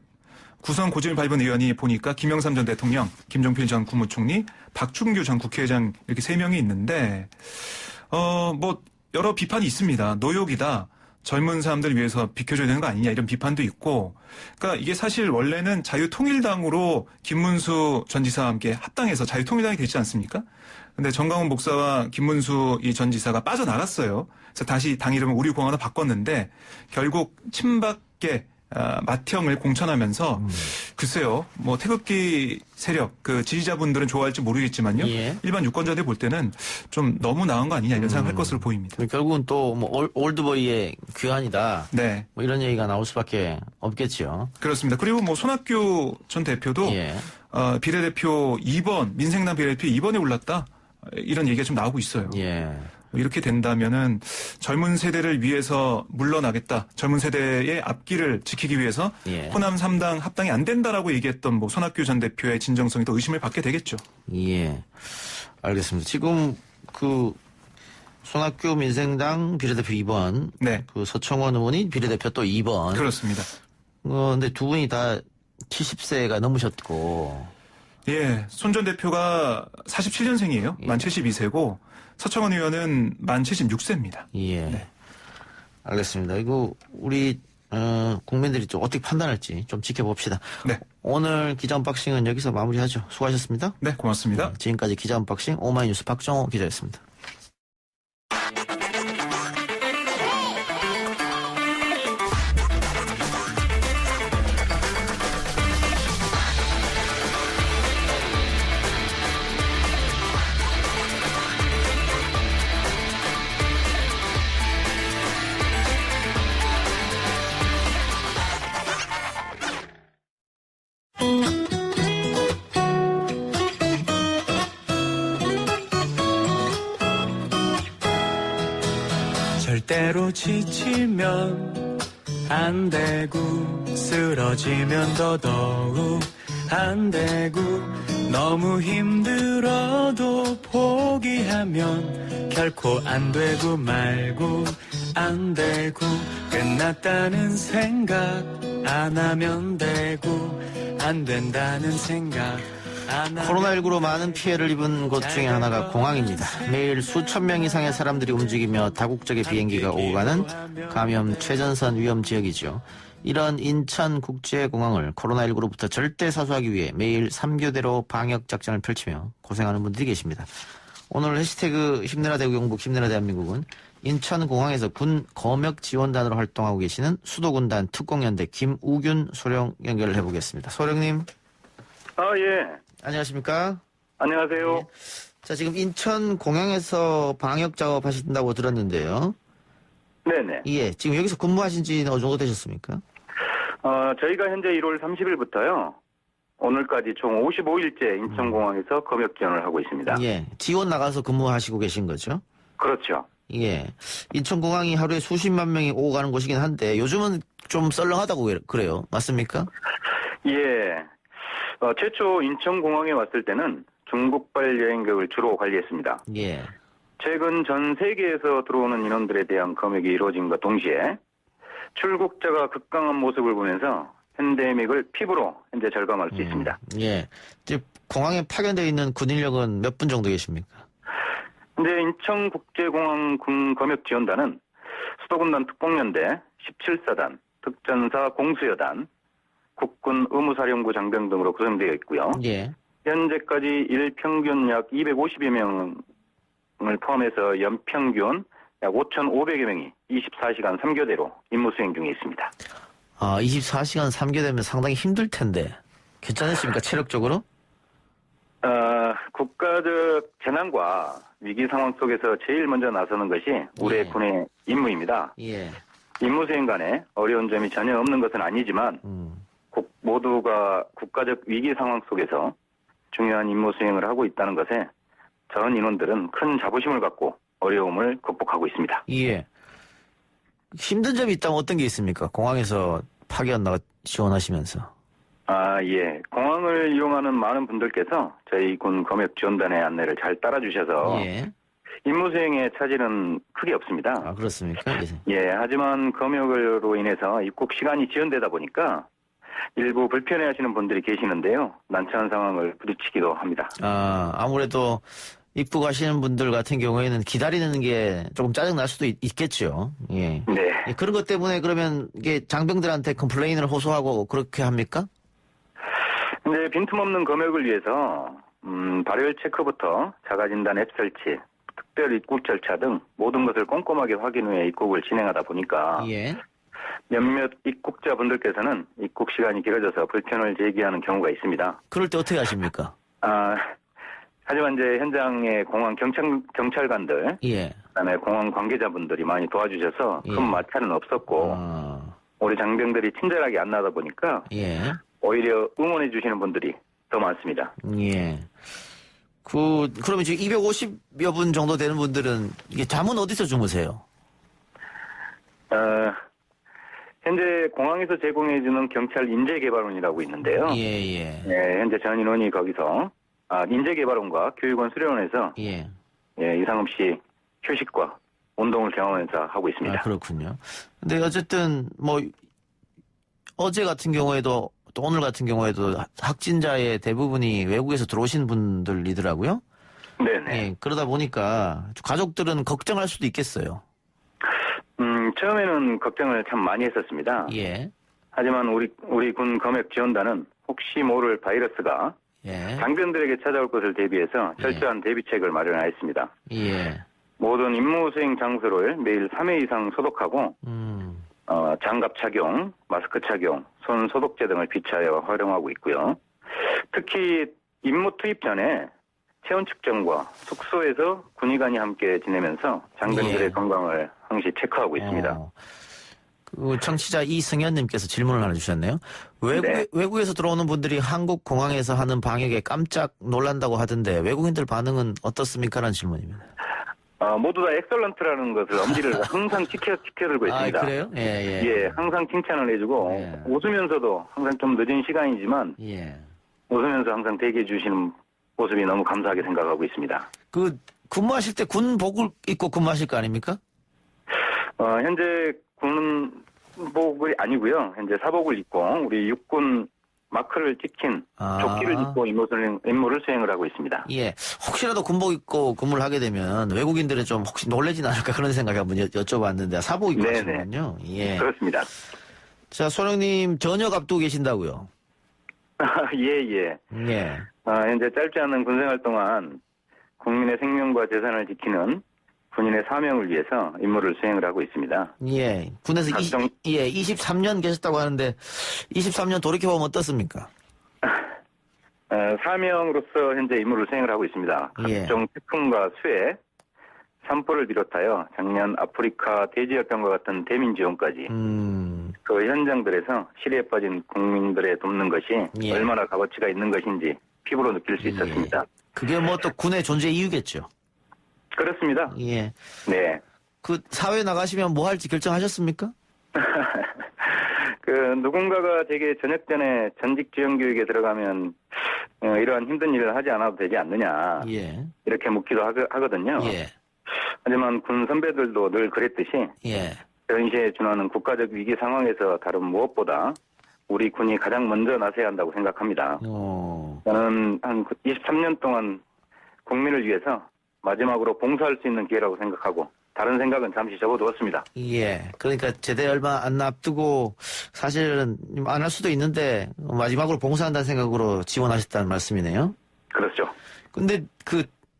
S9: 9선 고지를 밟은 의원이 보니까 김영삼 전 대통령, 김종필 전 국무총리, 박준규 전 국회의장 이렇게 3명이 있는데 여러 비판이 있습니다. 노욕이다. 젊은 사람들 위해서 비켜줘야 되는 거 아니냐 이런 비판도 있고 그러니까 이게 사실 원래는 자유통일당으로 김문수 전 지사와 함께 합당해서 자유통일당이 되지 않습니까? 근데 정강훈 목사와 김문수 이 전 지사가 빠져나갔어요. 그래서 다시 당 이름을 우리공화당 바꿨는데 결국 친박계 맏형을 공천하면서 글쎄요, 태극기 세력 그 지지자분들은 좋아할지 모르겠지만요.
S3: 예.
S9: 일반 유권자들 볼 때는 좀 너무 나은 거 아니냐 이런 생각할 것으로 보입니다.
S3: 결국은 또 올드보이의 귀환이다.
S9: 네,
S3: 이런 얘기가 나올 수밖에 없겠지요.
S9: 그렇습니다. 그리고 손학규 전 대표도
S3: 예.
S9: 비례대표 2번 민생당 비례대표 2번에 올랐다 이런 얘기가 좀 나오고 있어요.
S3: 예.
S9: 이렇게 된다면은 젊은 세대를 위해서 물러나겠다. 젊은 세대의 앞길을 지키기 위해서
S3: 예.
S9: 호남 3당 합당이 안 된다라고 얘기했던 손학규 전 대표의 진정성이 더 의심을 받게 되겠죠.
S3: 예. 알겠습니다. 지금 손학규 민생당 비례대표 2번,
S9: 네.
S3: 서청원 의원이 비례대표 또 2번.
S9: 그렇습니다.
S3: 근데 두 분이 다 70세가 넘으셨고.
S9: 예, 손 전 대표가 47년생이에요. 만 72세고 서청원 의원은 만 76세입니다.
S3: 예.
S9: 네.
S3: 알겠습니다. 이거 우리 국민들이 좀 어떻게 판단할지 좀 지켜봅시다.
S9: 네.
S3: 오늘 기자 언박싱은 여기서 마무리하죠. 수고하셨습니다.
S9: 네, 고맙습니다.
S3: 지금까지 기자 언박싱 오마이뉴스 박정호 기자였습니다.
S10: 절대로 지치면 안 되고 쓰러지면 더더욱 안 되고 너무 힘들어도 포기하면 결코 안 되고 말고 안 되고 끝났다는 생각 안 하면 되고 안 된다는 생각
S3: 코로나19로 많은 피해를 입은 곳 중에 하나가 공항입니다. 매일 수천 명 이상의 사람들이 움직이며 다국적의 비행기가 오고 가는 감염 최전선 위험 지역이죠. 이런 인천국제공항을 코로나19로부터 절대 사수하기 위해 매일 3교대로 방역작전을 펼치며 고생하는 분들이 계십니다. 오늘 해시태그 힘내라 대구 경북 힘내라 대한민국은 인천공항에서 군 검역지원단으로 활동하고 계시는 수도군단 특공연대 김우균 소령 연결을 해보겠습니다. 소령님.
S11: 예.
S3: 안녕하십니까?
S11: 안녕하세요.
S3: 네. 자, 지금 인천공항에서 방역작업 하신다고 들었는데요.
S11: 네네.
S3: 예. 지금 여기서 근무하신 지는 어느 정도 되셨습니까?
S11: 저희가 현재 1월 30일부터요. 오늘까지 총 55일째 인천공항에서 검역 지원을 하고 있습니다.
S3: 예. 지원 나가서 근무하시고 계신 거죠?
S11: 그렇죠.
S3: 예. 인천공항이 하루에 수십만 명이 오고 가는 곳이긴 한데 요즘은 좀 썰렁하다고 그래요. 맞습니까?
S11: 예. 최초 인천공항에 왔을 때는 중국발 여행객을 주로 관리했습니다.
S3: 예.
S11: 최근 전 세계에서 들어오는 인원들에 대한 검역이 이루어진과 동시에 출국자가 급강한 모습을 보면서 팬데믹을 피부로 현재 절감할 수 있습니다.
S3: 예. 이제 공항에 파견되어 있는 군 인력은 몇 분 정도 계십니까?
S11: 현재 인천국제공항 군 검역지원단은 수도군단 특공연대 17사단, 특전사 공수여단, 국군 의무사령부 장병 등으로 구성되어 있고요.
S3: 예.
S11: 현재까지 일평균 약 250여 명을 포함해서 연평균 약 5,500여 명이 24시간 3교대로 임무 수행 중에 있습니다.
S3: 24시간 3교대면 상당히 힘들 텐데 괜찮으십니까? 체력적으로?
S11: 국가적 재난과 위기 상황 속에서 제일 먼저 나서는 것이 우리 군의 임무입니다.
S3: 예.
S11: 임무 수행 간에 어려운 점이 전혀 없는 것은 아니지만 모두가 국가적 위기 상황 속에서 중요한 임무 수행을 하고 있다는 것에 전 인원들은 큰 자부심을 갖고 어려움을 극복하고 있습니다.
S3: 예. 힘든 점이 있다면 어떤 게 있습니까? 공항에서 파견 나가 지원하시면서.
S11: 예. 공항을 이용하는 많은 분들께서 저희 군 검역지원단의 안내를 잘 따라주셔서
S3: 예.
S11: 임무 수행에 차질은 크게 없습니다.
S3: 그렇습니까?
S11: 예. 하지만 검역으로 인해서 입국 시간이 지연되다 보니까 일부 불편해하시는 분들이 계시는데요. 난처한 상황을 부딪히기도 합니다.
S3: 아무래도 입국하시는 분들 같은 경우에는 기다리는 게 조금 짜증날 수도 있겠죠. 예.
S11: 네.
S3: 예, 그런 것 때문에 그러면 이게 장병들한테 컴플레인을 호소하고 그렇게 합니까?
S11: 근데 빈틈없는 검역을 위해서 발열 체크부터 자가진단 앱 설치, 특별 입국 절차 등 모든 것을 꼼꼼하게 확인 후에 입국을 진행하다 보니까
S3: 예.
S11: 몇몇 입국자분들께서는 입국 시간이 길어져서 불편을 제기하는 경우가 있습니다.
S3: 그럴 때 어떻게 하십니까?
S11: 하지만 이제 현장에 공항 경찰관들,
S3: 예.
S11: 그다음에 공항 관계자분들이 많이 도와주셔서 큰 마찰은 없었고 우리 장병들이 친절하게 안내하다 보니까
S3: 예.
S11: 오히려 응원해 주시는 분들이 더 많습니다.
S3: 예. 그러면 지금 250여 분 정도 되는 분들은 이게 잠은 어디서 주무세요?
S11: 현재 공항에서 제공해주는 경찰 인재개발원이라고 있는데요.
S3: 예.
S11: 네, 현재 전 인원이 거기서 인재개발원과 교육원 수련원에서 이상 없이 휴식과 운동을 경험하면서 하고 있습니다.
S3: 그렇군요. 근데 어쨌든 뭐 어제 같은 경우에도 또 오늘 같은 경우에도 확진자의 대부분이 외국에서 들어오신 분들이더라고요.
S11: 네네.
S3: 예, 그러다 보니까 가족들은 걱정할 수도 있겠어요.
S11: 처음에는 걱정을 참 많이 했었습니다.
S3: 예.
S11: 하지만 우리 군 검역 지원단은 혹시 모를 바이러스가 장병들에게 찾아올 것을 대비해서 철저한 대비책을 마련하였습니다.
S3: 예.
S11: 모든 임무 수행 장소를 매일 3회 이상 소독하고 장갑 착용, 마스크 착용, 손 소독제 등을 비치하여 활용하고 있고요. 특히 임무 투입 전에 체온 측정과 숙소에서 군의관이 함께 지내면서 장병들의 건강을 항시 체크하고 있습니다.
S3: 그 청취자 이승현님께서 질문을 하나 주셨네요. 외국에서 들어오는 분들이 한국 공항에서 하는 방역에 깜짝 놀란다고 하던데 외국인들 반응은 어떻습니까? 라는 질문입니다.
S11: 모두 다 엑설런트라는 것을 엄지를 항상 지켜들고 있습니다.
S3: 그래요?
S11: 예, 항상 칭찬을 해주고 웃으면서도 항상 좀 늦은 시간이지만 웃으면서 항상 대기해 주시는 모습이 너무 감사하게 생각하고 있습니다.
S3: 근무하실 때 군복을 입고 근무하실 거 아닙니까?
S11: 현재 군복이 아니고요. 현재 사복을 입고 우리 육군 마크를 찍힌 조끼를 입고 임무를 수행을 하고 있습니다.
S3: 예. 혹시라도 군복 입고 근무를 하게 되면 외국인들은 좀 혹시 놀라진 않을까 그런 생각에 한번 여쭤봤는데 사복 입고 하시는군요. 예.
S11: 그렇습니다.
S3: 자, 소령님 전역 앞두고 계신다고요?
S11: 예. 현재 짧지 않은 군생활 동안 국민의 생명과 재산을 지키는 군인의 사명을 위해서 임무를 수행을 하고 있습니다.
S3: 예. 군에서 23년 계셨다고 하는데 23년 돌이켜보면 어떻습니까?
S11: 사명으로서 현재 임무를 수행을 하고 있습니다. 각종 태풍과 수해, 산불을 비롯하여 작년 아프리카 돼지열병과 같은 대민 지원까지 그 현장들에서 시리에 빠진 국민들의 돕는 것이 얼마나 값어치가 있는 것인지 피부로 느낄 수 있었습니다.
S3: 그게 뭐 또 군의 존재 이유겠죠?
S11: 그렇습니다.
S3: 예.
S11: 네.
S3: 그 사회 나가시면 뭐 할지 결정하셨습니까?
S11: 누군가가 제게 전역 전에 전직 지원 교육에 들어가면 이러한 힘든 일을 하지 않아도 되지 않느냐. 이렇게 묻기도 하거든요. 하지만 군 선배들도 늘 그랬듯이 현시에 준하는 국가적 위기 상황에서 다른 무엇보다 우리 군이 가장 먼저 나서야 한다고 생각합니다. 저는 한 23년 동안 국민을 위해서 마지막으로 봉사할 수 있는 기회라고 생각하고 다른 생각은 잠시 접어두었습니다.
S3: 예. 그러니까 제대 얼마 안 앞두고 사실은 안 할 수도 있는데 마지막으로 봉사한다는 생각으로 지원하셨다는 말씀이네요.
S11: 그렇죠.
S3: 근데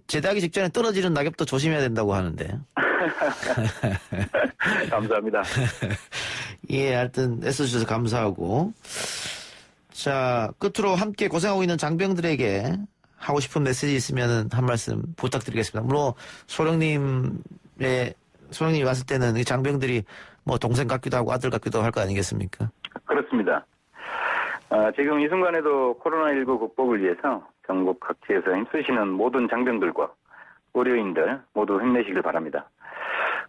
S3: 제대하기 직전에 떨어지는 낙엽도 조심해야 된다고 하는데.
S11: 감사합니다.
S3: 예, 하여튼 애써주셔서 감사하고. 자, 끝으로 함께 고생하고 있는 장병들에게 하고 싶은 메시지 있으면 한 말씀 부탁드리겠습니다. 물론 소령님이 왔을 때는 이 장병들이 뭐 동생 같기도 하고 아들 같기도 할 거 아니겠습니까?
S11: 그렇습니다. 지금 이 순간에도 코로나19 극복을 위해서 전국 각지에서 힘쓰시는 모든 장병들과 의료인들 모두 힘내시길 바랍니다.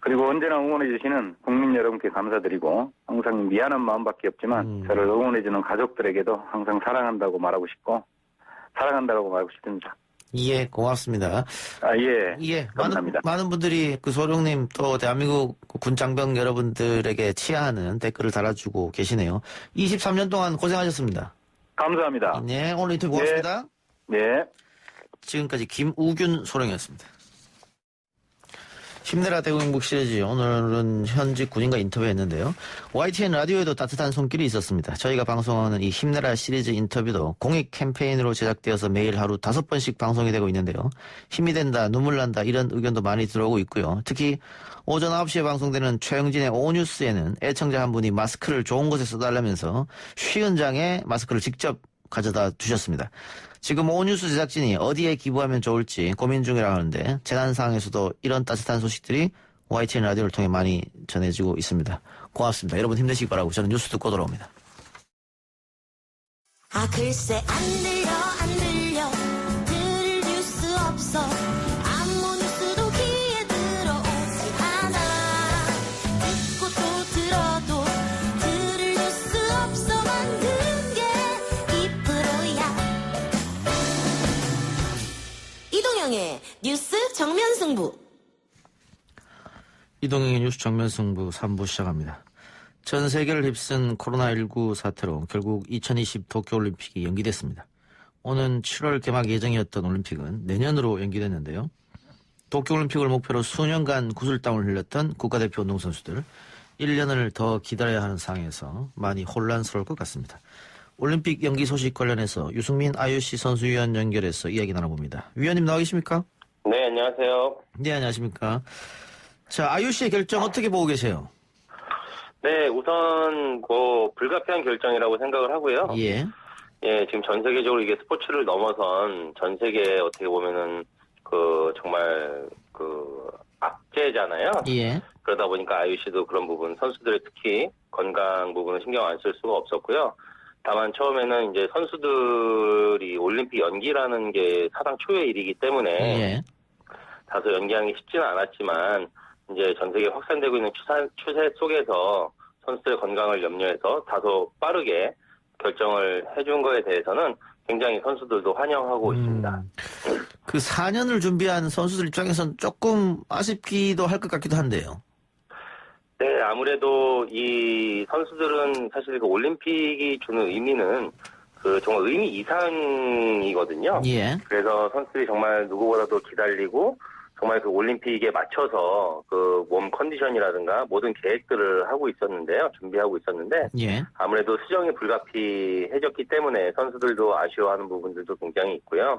S11: 그리고 언제나 응원해 주시는 국민 여러분께 감사드리고 항상 미안한 마음밖에 없지만 저를 응원해 주는 가족들에게도 항상 사랑한다고 말하고 싶습니다.
S3: 예, 고맙습니다.
S11: 예. 감사합니다.
S3: 많은 분들이 그 소령님 또 대한민국 군장병 여러분들에게 치하하는 댓글을 달아주고 계시네요. 23년 동안 고생하셨습니다.
S11: 감사합니다.
S3: 네, 오늘 인터뷰 고맙습니다.
S11: 네.
S3: 지금까지 김우균 소령이었습니다. 힘내라 대구행복 시리즈 오늘은 현직 군인과 인터뷰했는데요. YTN 라디오에도 따뜻한 손길이 있었습니다. 저희가 방송하는 이 힘내라 시리즈 인터뷰도 공익 캠페인으로 제작되어서 매일 하루 5번씩 방송이 되고 있는데요. 힘이 된다, 눈물 난다 이런 의견도 많이 들어오고 있고요. 특히 오전 9시에 방송되는 최영진의 오뉴스에는 애청자 한 분이 마스크를 좋은 곳에 써달라면서 50장의 마스크를 직접 가져다 주셨습니다. 지금 오뉴스 제작진이 어디에 기부하면 좋을지 고민 중이라 하는데 재난 상황에서도 이런 따뜻한 소식들이 YTN 라디오를 통해 많이 전해지고 있습니다. 고맙습니다. 여러분 힘내시기 바라고 저는 뉴스 듣고 돌아옵니다.
S12: 글쎄 안 들려 들을 뉴스 없어 아무 뉴스도 귀에 들어오지 않아 듣고 또 들어도 들을 뉴스 없어 만든 게 이 프로야 이동영의 뉴스 정면 승부.
S3: 이동영의 뉴스 정면 승부 3부 시작합니다. 전 세계를 휩쓴 코로나19 사태로 결국 2020 도쿄올림픽이 연기됐습니다. 오는 7월 개막 예정이었던 올림픽은 내년으로 연기됐는데요. 도쿄올림픽을 목표로 수년간 구슬땀을 흘렸던 국가대표 운동선수들 1년을 더 기다려야 하는 상황에서 많이 혼란스러울 것 같습니다. 올림픽 연기 소식 관련해서 유승민 IOC 선수위원 연결해서 이야기 나눠봅니다. 위원님 나와 계십니까?
S13: 네, 안녕하세요.
S3: 네, 안녕하십니까. 자, IOC의 결정 어떻게 보고 계세요?
S13: 네, 우선 불가피한 결정이라고 생각을 하고요.
S3: 예,
S13: 지금 전 세계적으로 이게 스포츠를 넘어선 전 세계 어떻게 보면은 정말 악재잖아요.
S3: 예.
S13: 그러다 보니까 IOC도 그런 부분 선수들의 특히 건강 부분을 신경 안 쓸 수가 없었고요. 다만 처음에는 이제 선수들이 올림픽 연기라는 게 사상 초유의 일이기 때문에 다소 연기하는 게 쉽지는 않았지만 이제 전 세계 확산되고 있는 추세 속에서 선수들의 건강을 염려해서 다소 빠르게 결정을 해준 거에 대해서는 굉장히 선수들도 환영하고 있습니다.
S3: 그 4년을 준비한 선수들 입장에서는 조금 아쉽기도 할 것 같기도 한데요.
S13: 네, 아무래도 이 선수들은 사실 그 올림픽이 주는 의미는 그 정말 의미 이상이거든요.
S3: 예.
S13: 그래서 선수들이 정말 누구보다도 기다리고 정말 그 올림픽에 맞춰서 그 몸 컨디션이라든가 모든 계획들을 하고 있었는데요. 준비하고 있었는데
S3: 예.
S13: 아무래도 수정이 불가피해졌기 때문에 선수들도 아쉬워하는 부분들도 굉장히 있고요.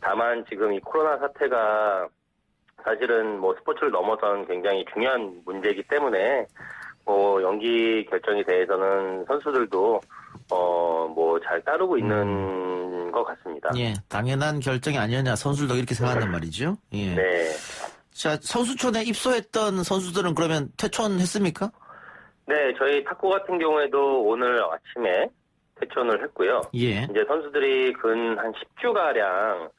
S13: 다만 지금 이 코로나 사태가 사실은 뭐 스포츠를 넘어선 굉장히 중요한 문제이기 때문에 뭐 연기 결정에 대해서는 선수들도 뭐 잘 따르고 있는 것 같습니다.
S3: 예, 당연한 결정이 아니었냐 선수들도 이렇게 생각한단 말이죠. 예.
S13: 네.
S3: 자, 선수촌에 입소했던 선수들은 그러면 퇴촌했습니까?
S13: 네, 저희 탁구 같은 경우에도 오늘 아침에 퇴촌을 했고요.
S3: 예.
S13: 이제 선수들이 근 한 10주가량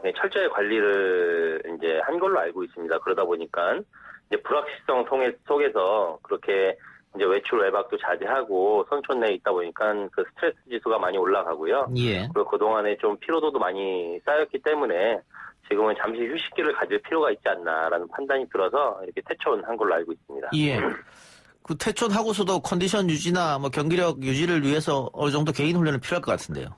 S13: 그냥 철저히 관리를 이제 한 걸로 알고 있습니다. 그러다 보니까 이제 불확실성 속에서 그렇게 이제 외출 외박도 자제하고 선촌 내에 있다 보니까 그 스트레스 지수가 많이 올라가고요.
S3: 예.
S13: 그리고 그동안에 좀 피로도도 많이 쌓였기 때문에 지금은 잠시 휴식기를 가질 필요가 있지 않나라는 판단이 들어서 이렇게 퇴촌한 걸로 알고 있습니다.
S3: 예. 그 퇴촌하고서도 컨디션 유지나 뭐 경기력 유지를 위해서 어느 정도 개인 훈련이 필요할 것 같은데요.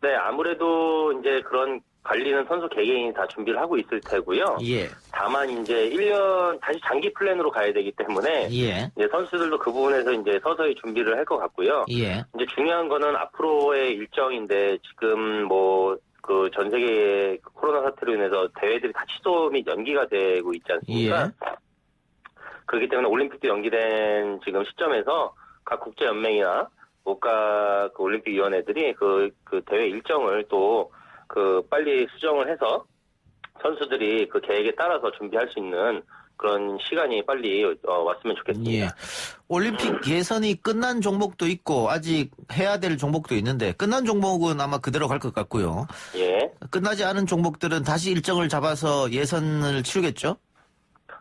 S13: 네, 아무래도 이제 그런 관리는 선수 개개인이 다 준비를 하고 있을 테고요.
S3: 예.
S13: 다만 이제 1년 다시 장기 플랜으로 가야 되기 때문에
S3: 예.
S13: 이제 선수들도 그 부분에서 이제 서서히 준비를 할 것 같고요.
S3: 예.
S13: 이제 중요한 거는 앞으로의 일정인데 지금 뭐 그 전 세계의 코로나 사태로 인해서 대회들이 다 취소 및 연기가 되고 있지 않습니까?
S3: 예.
S13: 그렇기 때문에 올림픽도 연기된 지금 시점에서 각 국제 연맹이나 국가 그 올림픽 위원회들이 그 대회 일정을 또 그 빨리 수정을 해서 선수들이 그 계획에 따라서 준비할 수 있는 그런 시간이 빨리 왔으면 좋겠습니다.
S3: 예. 올림픽 예선이 끝난 종목도 있고 아직 해야 될 종목도 있는데 끝난 종목은 아마 그대로 갈 것 같고요.
S13: 예.
S3: 끝나지 않은 종목들은 다시 일정을 잡아서 예선을 치르겠죠?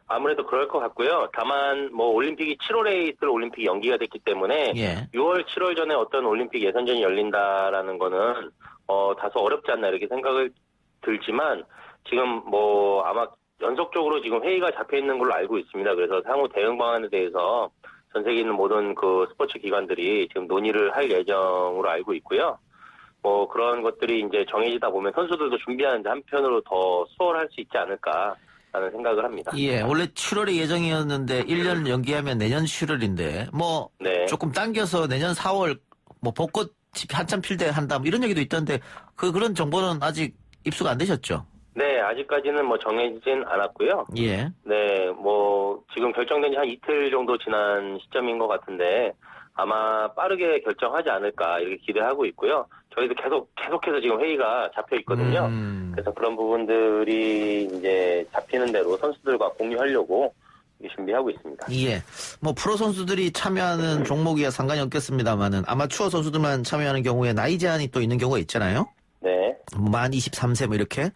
S13: 아무래도 그럴 것 같고요. 다만 뭐 올림픽이 7월에 있을 올림픽이 연기가 됐기 때문에
S3: 예.
S13: 6월, 7월 전에 어떤 올림픽 예선전이 열린다라는 거는 다소 어렵지 않나 이렇게 생각을 들지만 지금 뭐 아마 연속적으로 지금 회의가 잡혀 있는 걸로 알고 있습니다. 그래서 향후 대응 방안에 대해서 전 세계에 있는 모든 그 스포츠 기관들이 지금 논의를 할 예정으로 알고 있고요. 뭐 그런 것들이 이제 정해지다 보면 선수들도 준비하는데 한편으로 더 수월할 수 있지 않을까라는 생각을 합니다.
S3: 예, 원래 7월에 예정이었는데 1년 연기하면 내년 7월인데 뭐
S13: 네.
S3: 조금 당겨서 내년 4월 뭐 벚꽃 한참 필 때 한다 뭐 이런 얘기도 있던데 그런 정보는 아직 입수가 안 되셨죠?
S13: 네, 아직까지는 뭐 정해지진 않았고요.
S3: 예.
S13: 네, 뭐 지금 결정된 지 한 이틀 정도 지난 시점인 것 같은데 아마 빠르게 결정하지 않을까 이렇게 기대하고 있고요. 저희도 계속해서 지금 회의가 잡혀 있거든요. 그래서 그런 부분들이 이제 잡히는 대로 선수들과 공유하려고 준비하고 있습니다.
S3: 예. 뭐 프로 선수들이 참여하는 종목이야 상관이 없겠습니다만은 아마추어 선수들만 참여하는 경우에 나이 제한이 또 있는 경우가 있잖아요.
S13: 네.
S3: 만 23세 뭐 이렇게.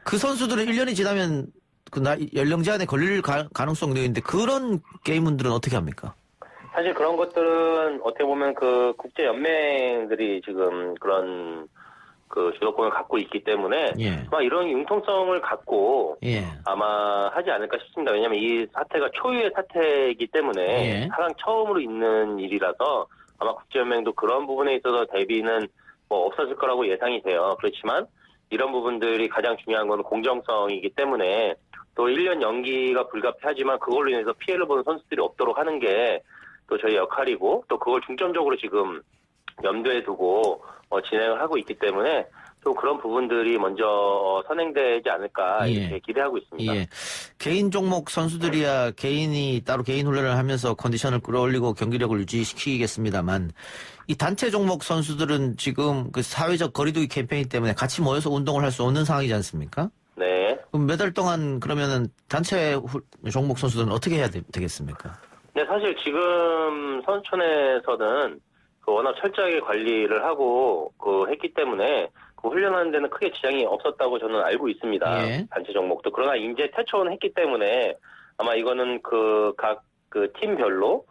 S3: 그 선수들은 1년이 지나면 그 연령 제한에 걸릴 가능성도 있는데 그런 게임들은 어떻게 합니까?
S13: 사실 그런 것들은 어떻게 보면 그 국제 연맹들이 지금 그런 그 주도권을 갖고 있기 때문에
S3: 예.
S13: 아마 이런 융통성을 갖고
S3: 예.
S13: 아마 하지 않을까 싶습니다. 왜냐하면 이 사태가 초유의 사태이기 때문에
S3: 예.
S13: 가장 처음으로 있는 일이라서 아마 국제연맹도 그런 부분에 있어서 대비는 뭐 없었을 거라고 예상이 돼요. 그렇지만 이런 부분들이 가장 중요한 건 공정성이기 때문에 또 1년 연기가 불가피하지만 그걸로 인해서 피해를 보는 선수들이 없도록 하는 게 또 저희 역할이고 또 그걸 중점적으로 지금 염두에 두고 진행을 하고 있기 때문에 또 그런 부분들이 먼저 선행되지 않을까 이렇게 기대하고 있습니다.
S3: 예. 개인 종목 선수들이야 개인이 따로 개인 훈련을 하면서 컨디션을 끌어올리고 경기력을 유지시키겠습니다만 이 단체 종목 선수들은 지금 그 사회적 거리두기 캠페인 때문에 같이 모여서 운동을 할 수 없는 상황이지 않습니까?
S13: 네.
S3: 그럼 몇 달 동안 그러면은 단체 종목 선수들은 어떻게 해야 되겠습니까?
S13: 네, 사실 지금 선수촌에서는 워낙 철저하게 관리를 하고 했기 때문에 그 훈련하는 데는 크게 지장이 없었다고 저는 알고 있습니다.
S3: 예.
S13: 단체 종목도. 그러나 이제 퇴촌을 했기 때문에 아마 이거는 각 팀별로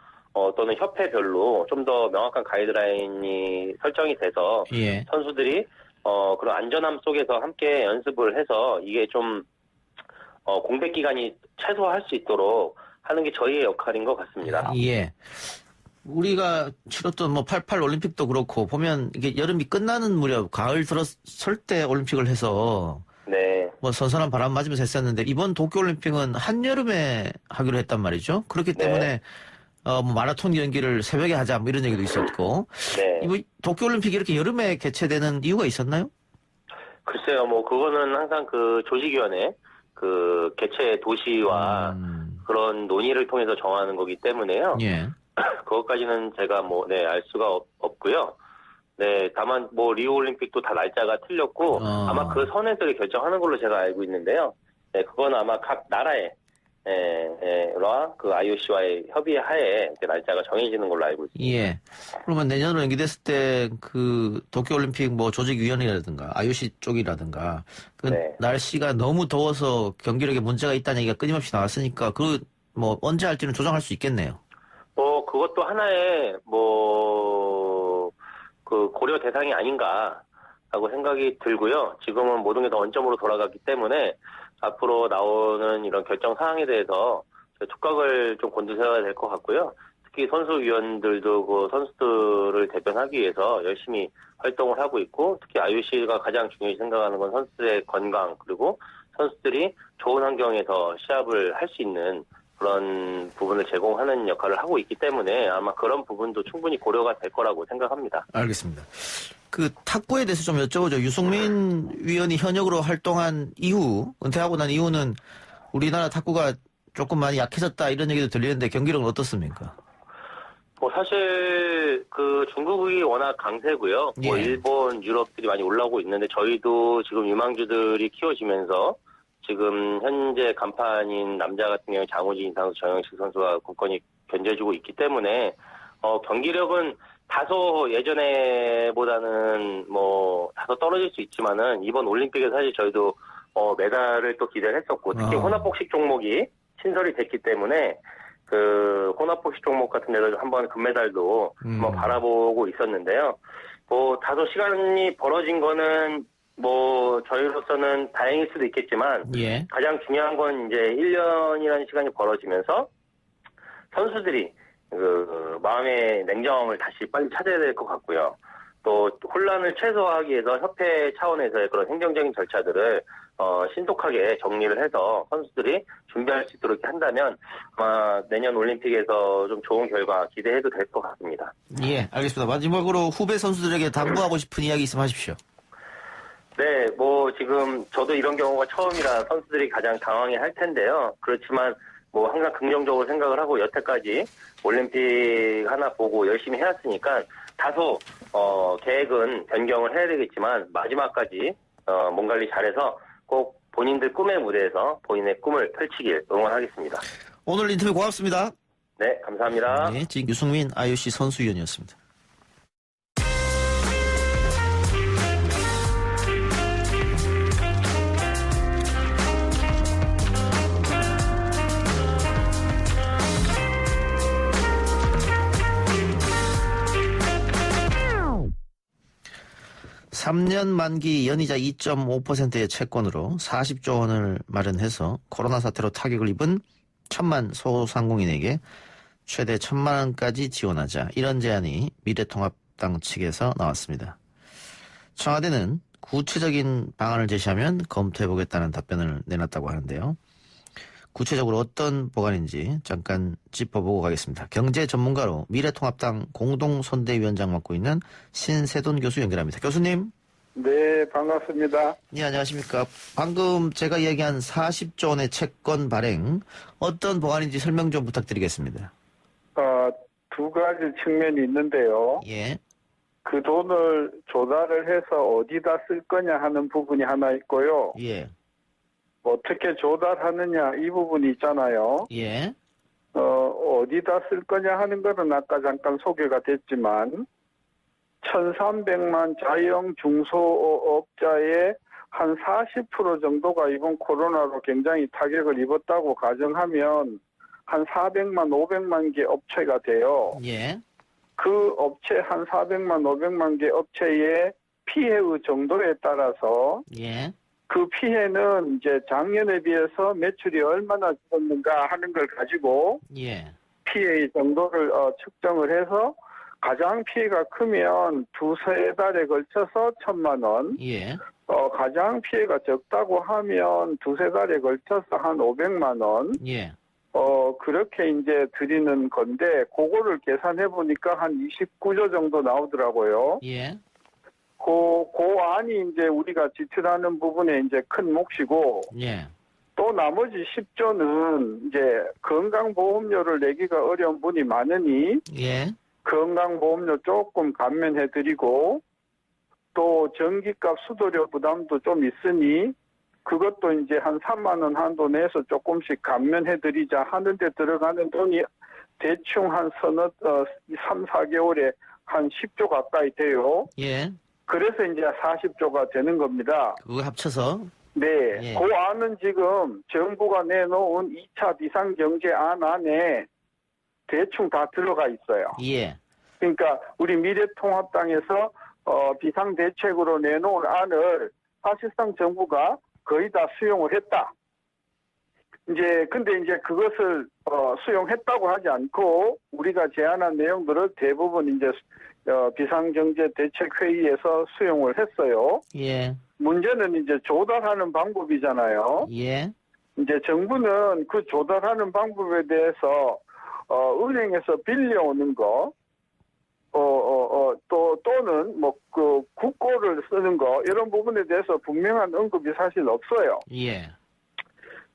S13: 또는 협회별로 좀 더 명확한 가이드라인이 설정이 돼서
S3: 예.
S13: 선수들이 그런 안전함 속에서 함께 연습을 해서 이게 좀 공백 기간이 최소화할 수 있도록 하는 게 저희의 역할인 것 같습니다.
S3: 예. 우리가 치렀던 88 올림픽도 그렇고 보면 이게 여름이 끝나는 무렵 가을 들어설 때 올림픽을 해서
S13: 네.
S3: 선선한 바람 맞으면서 했었는데 이번 도쿄올림픽은 한여름에 하기로 했단 말이죠. 그렇기 때문에 마라톤 경기를 새벽에 하자 이런 얘기도 있었고.
S13: 네.
S3: 이번 도쿄올림픽이 이렇게 여름에 개최되는 이유가 있었나요?
S13: 글쎄요, 그거는 항상 그 조직위원회, 그 개최 도시와 그런 논의를 통해서 정하는 거기 때문에요.
S3: 예.
S13: 그것까지는 제가 알 수가 없고요. 네, 다만 리우 올림픽도 다 날짜가 틀렸고 아마 그 선에서 결정하는 걸로 제가 알고 있는데요. 네, 그건 아마 각 나라의 그 IOC와의 협의 하에 날짜가 정해지는 걸로 알고 있습니다.
S3: 예. 그러면 내년으로 연기됐을 때 그 도쿄올림픽 조직위원회라든가 IOC 쪽이라든가 그 날씨가 너무 더워서 경기력에 문제가 있다는 얘기가 끊임없이 나왔으니까 언제 할지는 조정할 수 있겠네요.
S13: 그것도 하나의 그 고려 대상이 아닌가라고 생각이 들고요. 지금은 모든 게 다 원점으로 돌아갔기 때문에 앞으로 나오는 이런 결정 사항에 대해서 촉각을 좀 곤두세워야 될 것 같고요. 특히 선수위원들도 그 선수들을 대변하기 위해서 열심히 활동을 하고 있고, 특히 IOC가 가장 중요히 생각하는 건 선수들의 건강, 그리고 선수들이 좋은 환경에서 시합을 할 수 있는 그런 부분을 제공하는 역할을 하고 있기 때문에 아마 그런 부분도 충분히 고려가 될 거라고 생각합니다.
S3: 알겠습니다. 그 탁구에 대해서 좀 여쭤보죠. 유승민 위원이 현역으로 활동한 이후, 은퇴하고 난 이후는 우리나라 탁구가 조금 많이 약해졌다 이런 얘기도 들리는데 경기력은 어떻습니까?
S13: 사실 그 중국이 워낙 강세고요. 일본, 유럽들이 많이 올라오고 있는데 저희도 지금 유망주들이 키워지면서 지금 현재 간판인 남자 같은 경우에 장우진, 이상수, 정영식 선수가 굳건히 견제해주고 있기 때문에 경기력은 다소 예전에보다는 다소 떨어질 수 있지만은 이번 올림픽에 사실 저희도 메달을 또 기대를 했었고, 특히 혼합복식 종목이 신설이 됐기 때문에 그 혼합복식 종목 같은 데도 한번 금메달도 한번 바라보고 있었는데요. 다소 시간이 벌어진 거는 저희로서는 다행일 수도 있겠지만, 가장 중요한 건 이제 1년이라는 시간이 벌어지면서 선수들이 그 마음의 냉정함을 다시 빨리 찾아야 될 것 같고요. 또 혼란을 최소화하기 위해서 협회 차원에서의 그런 행정적인 절차들을 신속하게 정리를 해서 선수들이 준비할 수 있도록 한다면 아마 내년 올림픽에서 좀 좋은 결과 기대해도 될 것 같습니다.
S3: 예, 알겠습니다. 마지막으로 후배 선수들에게 당부하고 싶은 이야기 있으면 하십시오.
S13: 네, 지금 저도 이런 경우가 처음이라 선수들이 가장 당황해 할 텐데요. 그렇지만 항상 긍정적으로 생각을 하고 여태까지 올림픽 하나 보고 열심히 해왔으니까 다소 계획은 변경을 해야 되겠지만 마지막까지 몸 관리 잘해서 꼭 본인들 꿈의 무대에서 본인의 꿈을 펼치길 응원하겠습니다.
S3: 오늘 인터뷰 고맙습니다.
S13: 네, 감사합니다.
S3: 네, 지금 유승민 IOC 선수위원이었습니다. (3년) 만기 연이자 2.5%의 채권으로 40조 원을 마련해서 코로나 사태로 타격을 입은 1,000만 소상공인에게 최대 1,000만 원까지 지원하자, 이런 제안이 미래통합당 측에서 나왔습니다. 청와대는 구체적인 방안을 제시하면 검토해보겠다는 답변을 내놨다고 하는데요. 구체적으로 어떤 보관인지 잠깐 짚어보고 가겠습니다. 경제 전문가로 미래통합당 공동선대위원장 맡고 있는 신세돈 교수 연결합니다. 교수님.
S14: 네, 반갑습니다.
S3: 네, 안녕하십니까. 방금 제가 이야기한 40조 원의 채권 발행, 어떤 보관인지 설명 좀 부탁드리겠습니다.
S14: 두 가지 측면이 있는데요.
S3: 예.
S14: 그 돈을 조달을 해서 어디다 쓸 거냐 하는 부분이 하나 있고요.
S3: 예.
S14: 어떻게 조달하느냐 이 부분이 있잖아요.
S3: 예.
S14: 어디다 쓸 거냐 하는 거는 아까 잠깐 소개가 됐지만 1,300만 자영 중소업자의 한 40% 정도가 이번 코로나로 굉장히 타격을 입었다고 가정하면 한 400만, 500만 개 업체가 돼요.
S3: 예.
S14: 그 업체 한 400만, 500만 개 업체의 피해의 정도에 따라서
S3: 예.
S14: 그 피해는 이제 작년에 비해서 매출이 얼마나 줄었는가 하는 걸 가지고
S3: 예.
S14: 피해 정도를 측정을 해서 가장 피해가 크면 두세 달에 걸쳐서 1,000만 원.
S3: 예.
S14: 가장 피해가 적다고 하면 두세 달에 걸쳐서 한 500만 원.
S3: 예.
S14: 그렇게 이제 드리는 건데, 그거를 계산해 보니까 한 29조 정도 나오더라고요.
S3: 예.
S14: 그 안이 이제 우리가 지출하는 부분에 이제 큰 몫이고,
S3: 예.
S14: 또 나머지 10조는 이제 건강보험료를 내기가 어려운 분이 많으니,
S3: 예.
S14: 건강보험료 조금 감면해 드리고, 또 전기값 수도료 부담도 좀 있으니, 그것도 이제 한 3만 원 한도 내에서 조금씩 감면해 드리자 하는데 들어가는 돈이 대충 한 3, 4개월에 한 10조 가까이 돼요.
S3: 예.
S14: 그래서 이제 40조가 되는 겁니다.
S3: 그거 합쳐서?
S14: 네.
S3: 예.
S14: 그 안은 지금 정부가 내놓은 2차 비상경제안 안에 대충 다 들어가 있어요.
S3: 예.
S14: 그러니까 우리 미래통합당에서 비상대책으로 내놓은 안을 사실상 정부가 거의 다 수용을 했다. 근데 이제 그것을 수용했다고 하지 않고 우리가 제안한 내용들을 대부분 이제 비상경제대책회의에서 수용을 했어요.
S3: 예.
S14: 문제는 이제 조달하는 방법이잖아요.
S3: 예.
S14: 이제 정부는 그 조달하는 방법에 대해서 은행에서 빌려오는 거, 또는 그 국고를 쓰는 거 이런 부분에 대해서 분명한 언급이 사실 없어요.
S3: 예.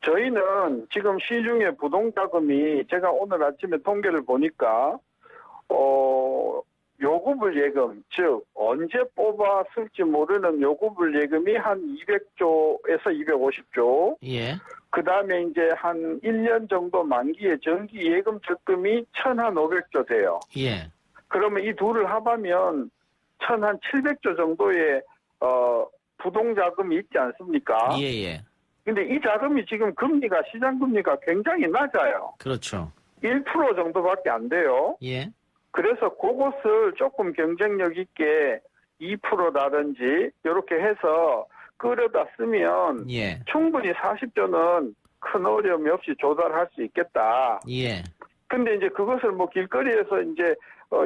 S14: 저희는 지금 시중에 부동자금이 제가 오늘 아침에 통계를 보니까 요구불 예금, 즉 언제 뽑았을지 모르는 요구불 예금이 한 200조에서 250조.
S3: 예.
S14: 그 다음에 이제 한 1년 정도 만기의 정기 예금 적금이 1,500조 돼요.
S3: 예.
S14: 그러면 이 둘을 합하면 1,700조 정도의 부동자금이 있지 않습니까?
S3: 예.
S14: 근데 이 자금이 지금 금리가 시장 금리가 굉장히 낮아요.
S3: 그렇죠.
S14: 1% 정도밖에 안 돼요.
S3: 예.
S14: 그래서 그것을 조금 경쟁력 있게 2%라든지 이렇게 해서 끌어다 쓰면
S3: 예.
S14: 충분히 40조는 큰 어려움이 없이 조달할 수 있겠다.
S3: 예.
S14: 근데 이제 그것을 뭐 길거리에서 이제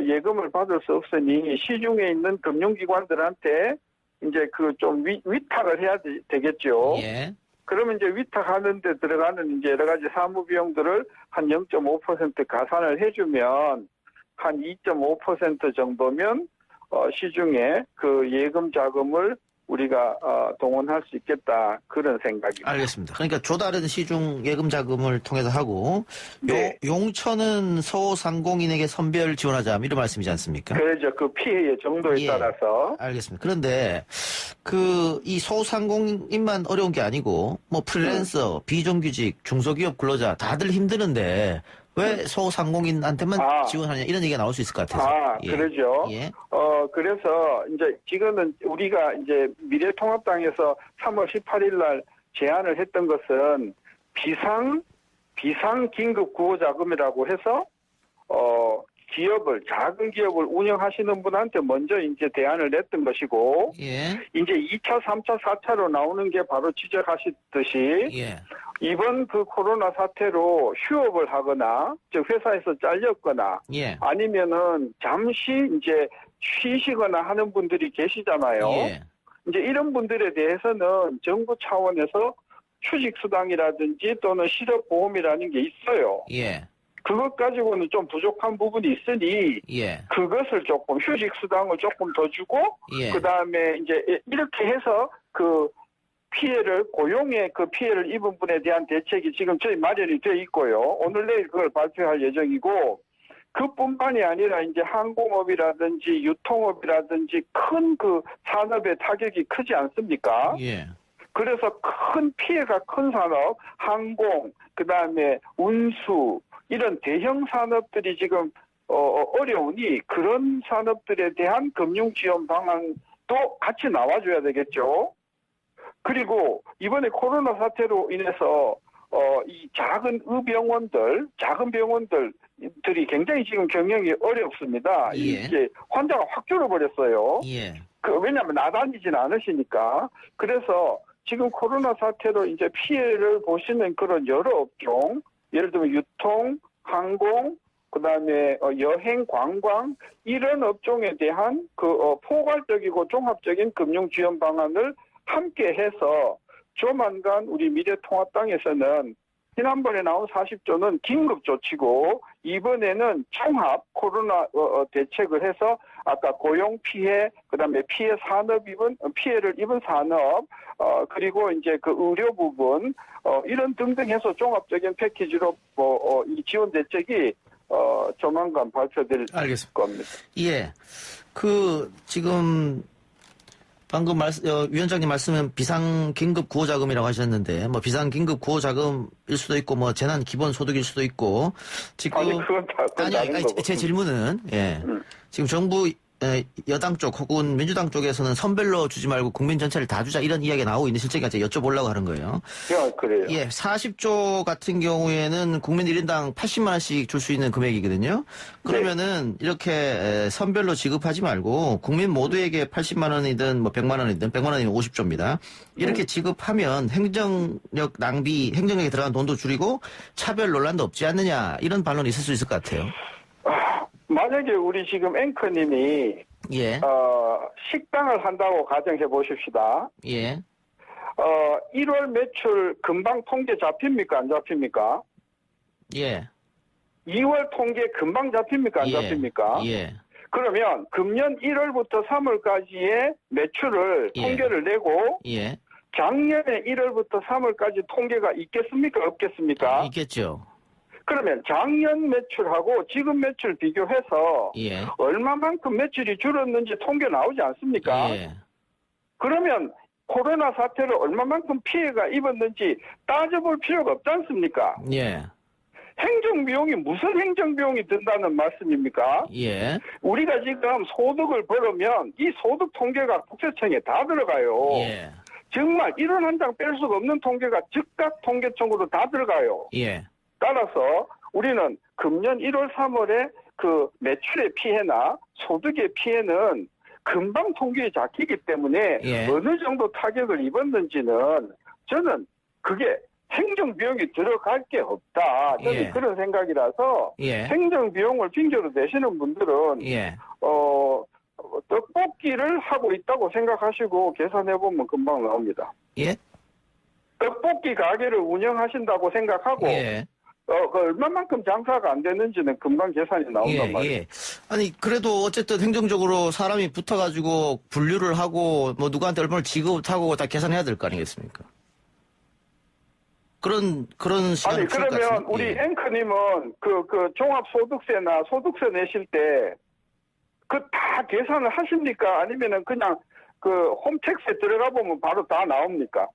S14: 예금을 받을 수 없으니 시중에 있는 금융기관들한테 이제 그 좀 위탁을 해야 되겠죠.
S3: 예.
S14: 그러면 이제 위탁하는 데 들어가는 이제 여러 가지 사무 비용들을 한 0.5% 가산을 해주면 한 2.5% 정도면 시중에 그 예금 자금을 우리가 동원할 수 있겠다 그런 생각입니다.
S3: 알겠습니다. 그러니까 조달은 시중 예금 자금을 통해서 하고
S14: 네.
S3: 용천은 소상공인에게 선별 지원하자 이런 말씀이지 않습니까?
S14: 그렇죠. 그 피해의 정도에 따라서.
S3: 알겠습니다. 그런데 이 소상공인만 어려운 게 아니고 뭐 프리랜서, 비정규직, 중소기업 근로자 다들 힘드는데 왜 소상공인한테만 지원하냐 이런 얘기가 나올 수 있을 것 같아서.
S14: 그러죠.
S3: 예.
S14: 그래서 이제 지금은 우리가 이제 미래통합당에서 3월 18일 날 제안을 했던 것은 비상 긴급 구호 자금이라고 해서 작은 기업을 운영하시는 분한테 먼저 이제 대안을 냈던 것이고,
S3: 예.
S14: 이제 2차, 3차, 4차로 나오는 게 바로 지적하셨듯이,
S3: 예.
S14: 이번 그 코로나 사태로 휴업을 하거나, 즉 회사에서 잘렸거나,
S3: 예.
S14: 아니면은 잠시 이제 쉬시거나 하는 분들이 계시잖아요.
S3: 예.
S14: 이제 이런 분들에 대해서는 정부 차원에서 휴직수당이라든지 또는 실업보험이라는 게 있어요.
S3: 예.
S14: 그것 가지고는 좀 부족한 부분이 있으니
S3: 예.
S14: 그것을 조금 휴직수당을 조금 더 주고
S3: 예.
S14: 그다음에 이제 이렇게 해서 그 피해를 고용의 그 피해를 입은 분에 대한 대책이 지금 저희 마련이 돼 있고요. 오늘 내일 그걸 발표할 예정이고 그뿐만이 아니라 이제 항공업이라든지 유통업이라든지 큰 그 산업의 타격이 크지 않습니까?
S3: 예.
S14: 그래서 큰 피해가 큰 산업, 항공, 그다음에 운수 이런 대형 산업들이 지금 어려우니 그런 산업들에 대한 금융 지원 방안도 같이 나와줘야 되겠죠. 그리고 이번에 코로나 사태로 인해서 이 작은 병원들이 굉장히 지금 경영이 어렵습니다.
S3: 예.
S14: 이제 환자가 확 줄어버렸어요.
S3: 예.
S14: 왜냐하면 나다니진 않으시니까. 그래서 지금 코로나 사태로 이제 피해를 보시는 그런 여러 업종, 예를 들면 유통, 항공, 그다음에 여행, 관광 이런 업종에 대한 포괄적이고 종합적인 금융 지원 방안을 함께 해서 조만간 우리 미래통합당에서는 지난번에 나온 40조는 긴급 조치고 이번에는 종합 코로나 대책을 해서 아까 고용 피해, 그다음에 피해를 입은 산업, 그리고 이제 그 의료 부분 이런 등등 해서 종합적인 패키지로 이 지원 대책이 조만간 발표될 겁니다.
S3: 예, 지금. 방금 위원장님 말씀은 비상긴급 구호자금이라고 하셨는데, 뭐 비상긴급 구호자금일 수도 있고, 뭐 재난 기본소득일 수도 있고, 지금 제 질문은 지금 정부 여당 쪽 혹은 민주당 쪽에서는 선별로 주지 말고 국민 전체를 다 주자 이런 이야기가 나오고 있는 실제가 제가 여쭤보려고 하는 거예요.
S14: 그래요.
S3: 예, 40조 같은 경우에는 국민 1인당 80만 원씩 줄 수 있는 금액이거든요. 그러면은 이렇게 선별로 지급하지 말고 국민 모두에게 80만 원이든 뭐 100만 원이든 100만 원이면 50조입니다. 이렇게 지급하면 행정력 낭비, 행정력에 들어간 돈도 줄이고 차별 논란도 없지 않느냐 이런 반론이 있을 수 있을 것 같아요.
S14: 만약에 우리 지금 앵커님이 식당을 한다고 가정해 보십시다.
S3: 예.
S14: 1월 매출 금방 통계 잡힙니까? 안 잡힙니까?
S3: 예.
S14: 2월 통계 금방 잡힙니까? 안 잡힙니까?
S3: 예.
S14: 그러면 금년 1월부터 3월까지의 매출을 통계를 내고 작년에 1월부터 3월까지 통계가 있겠습니까? 없겠습니까?
S3: 있겠죠.
S14: 그러면 작년 매출하고 지금 매출 비교해서 얼마만큼 매출이 줄었는지 통계 나오지 않습니까? 그러면 코로나 사태로 얼마만큼 피해가 입었는지 따져볼 필요가 없지 않습니까? 행정비용이 무슨 행정비용이 든다는 말씀입니까? 우리가 지금 소득을 벌으면 이 소득 통계가 국세청에 다 들어가요. 정말 1원 한 장 뺄 수가 없는 통계가 즉각 통계청으로 다 들어가요. 따라서 우리는 금년 1월, 3월에 그 매출의 피해나 소득의 피해는 금방 통계에 잡히기 때문에 어느 정도 타격을 입었는지는 저는 그게 행정비용이 들어갈 게 없다. 저는 그런 생각이라서 행정비용을 핑계로 대시는 분들은 떡볶이를 하고 있다고 생각하시고 계산해보면 금방 나옵니다. 떡볶이 가게를 운영하신다고 생각하고 얼마만큼 장사가 안 되는지는 금방 계산이 나온단 말이에요.
S3: 아니 그래도 어쨌든 행정적으로 사람이 붙어가지고 분류를 하고 뭐 누구한테 얼마를 지급하고 다 계산해야 될 거 아니겠습니까? 그런 시간이
S14: 아니 그러면 우리 앵커님은 그 종합소득세나 소득세 내실 때 그 다 계산을 하십니까? 아니면은 그냥 그 홈택스에 들어가 보면 바로 다 나옵니까?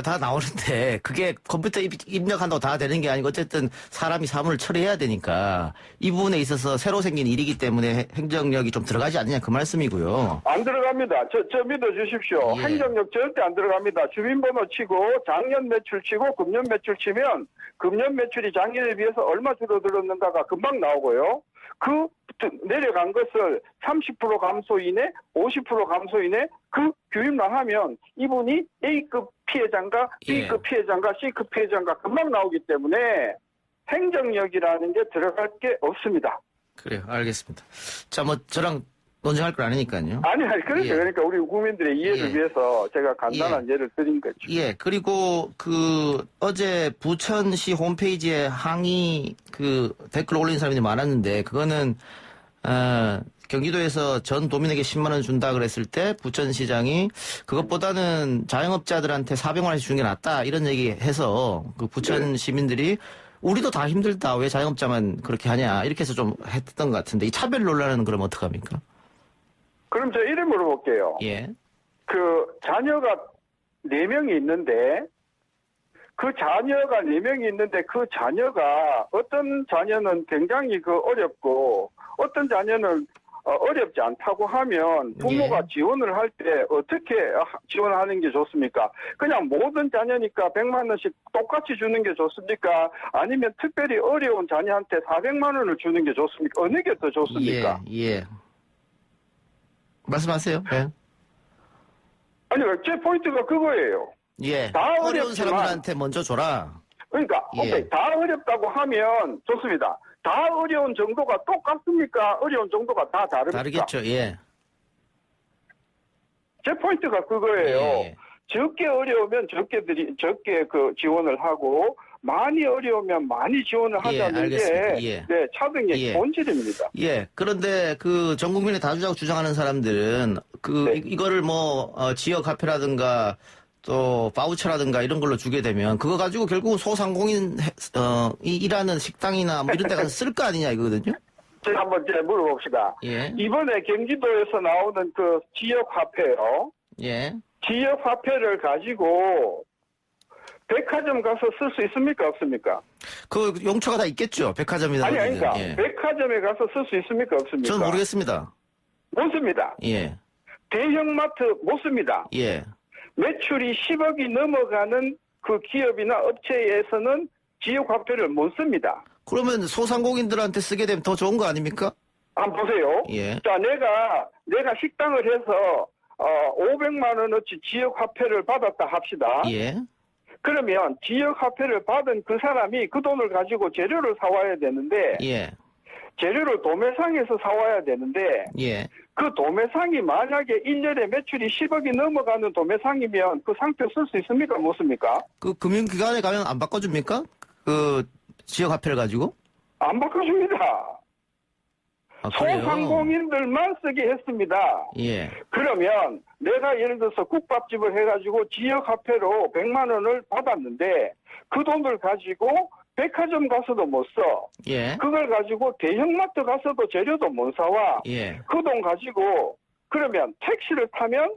S3: 다 나오는데 그게 컴퓨터 입력한다고 다 되는 게 아니고 어쨌든 사람이 사무를 처리해야 되니까 이 부분에 있어서 새로 생긴 일이기 때문에 행정력이 좀 들어가지 않느냐 그 말씀이고요.
S14: 안 들어갑니다. 저 믿어주십시오. 행정력 절대 안 들어갑니다. 주민번호 치고 작년 매출 치고 금년 매출 치면 금년 매출이 작년에 비해서 얼마 줄어들었는가가 금방 나오고요. 그 내려간 것을 30% 감소 이내, 50% 감소 이내 그 규입만 하면 이분이 A급 피해자인가 B급 피해자인가 C급 피해자인가 금방 나오기 때문에 행정력이라는 게 들어갈 게 없습니다.
S3: 그래요. 알겠습니다. 자, 뭐 저랑 논쟁할 걸 아니니까요.
S14: 아니 그렇죠. 그러니까 우리 국민들의 이해를 위해서 제가 간단한 예를 드린 거죠.
S3: 그리고 어제 부천시 홈페이지에 항의 댓글 올린 사람이 많았는데 그거는 경기도에서 전 도민에게 10만 원 준다 그랬을 때 부천시장이 그것보다는 자영업자들한테 400만 원씩 주는 게 낫다 이런 얘기해서 그 부천 시민들이 우리도 다 힘들다 왜 자영업자만 그렇게 하냐 이렇게 해서 좀 했던 것 같은데 이 차별 논란은 그럼 어떡합니까?
S14: 그럼 저 이래 물어볼게요. 그 자녀가 4명이 있는데 그 자녀가 4명이 있는데 그 자녀가 어떤 자녀는 굉장히 어렵고 어떤 자녀는 어렵지 않다고 하면 부모가 지원을 할 때 어떻게 지원하는 게 좋습니까? 그냥 모든 자녀니까 100만 원씩 똑같이 주는 게 좋습니까? 아니면 특별히 어려운 자녀한테 400만 원을 주는 게 좋습니까? 어느 게 더 좋습니까?
S3: 말씀하세요.
S14: 아니, 제 포인트가 그거예요. 다
S3: 어려운 사람들한테 먼저 줘라.
S14: 그러니까 오케이, 다 어렵다고 하면 좋습니다. 다 어려운 정도가 똑같습니까? 어려운 정도가 다 다릅니까?
S3: 다르겠죠. 예.
S14: 제 포인트가 그거예요.
S3: 예.
S14: 적게 어려우면 적게 그 지원을 하고 많이 어려우면 많이 지원을 하자는
S3: 알겠습니다.
S14: 게
S3: 예.
S14: 네, 차등의
S3: 예.
S14: 본질입니다.
S3: 예. 그런데 그 전 국민의 다주자고 주장하는 사람들은 이거를 뭐 지역 화폐라든가 또 바우처라든가 이런 걸로 주게 되면 그거 가지고 결국 소상공인 일하는 식당이나 뭐 이런 데 가서 쓸 거 아니냐 이거거든요.
S14: 제가 한번 이제 물어봅시다.
S3: 예.
S14: 이번에 경기도에서 나오는 그 지역 화폐요.
S3: 예.
S14: 지역 화폐를 가지고 백화점 가서 쓸 수 있습니까? 없습니까?
S3: 그 용처가 다 있겠죠. 백화점이나
S14: 아니,
S3: 어디든.
S14: 그러니까
S3: 예.
S14: 백화점에 가서 쓸 수 있습니까? 없습니까?
S3: 저는 모르겠습니다.
S14: 못 씁니다.
S3: 예.
S14: 대형마트 못 씁니다.
S3: 예.
S14: 매출이 10억이 넘어가는 그 기업이나 업체에서는 지역 화폐를 못 씁니다.
S3: 그러면 소상공인들한테 쓰게 되면 더 좋은 거 아닙니까?
S14: 한번 보세요.
S3: 예.
S14: 자, 내가 식당을 해서 500만 원어치 지역 화폐를 받았다 합시다.
S3: 예.
S14: 그러면 지역 화폐를 받은 그 사람이 그 돈을 가지고 재료를 사와야 되는데
S3: 예.
S14: 재료를 도매상에서 사와야 되는데
S3: 예.
S14: 그 도매상이 만약에 1년에 매출이 10억이 넘어가는 도매상이면 그 상표 쓸 수 있습니까? 못 씁니까?
S3: 그 금융기관에 가면 안 바꿔줍니까? 그 지역 화폐를 가지고?
S14: 안 바꿔줍니다.
S3: 그래요?
S14: 소상공인들만 쓰게 했습니다.
S3: 예.
S14: 그러면 내가 예를 들어서 국밥집을 해가지고 지역 화폐로 100만 원을 받았는데 그 돈을 가지고 백화점 가서도 못 써.
S3: 예.
S14: 그걸 가지고 대형마트 가서도 재료도 못 사와.
S3: 예.
S14: 그 돈 가지고 그러면 택시를 타면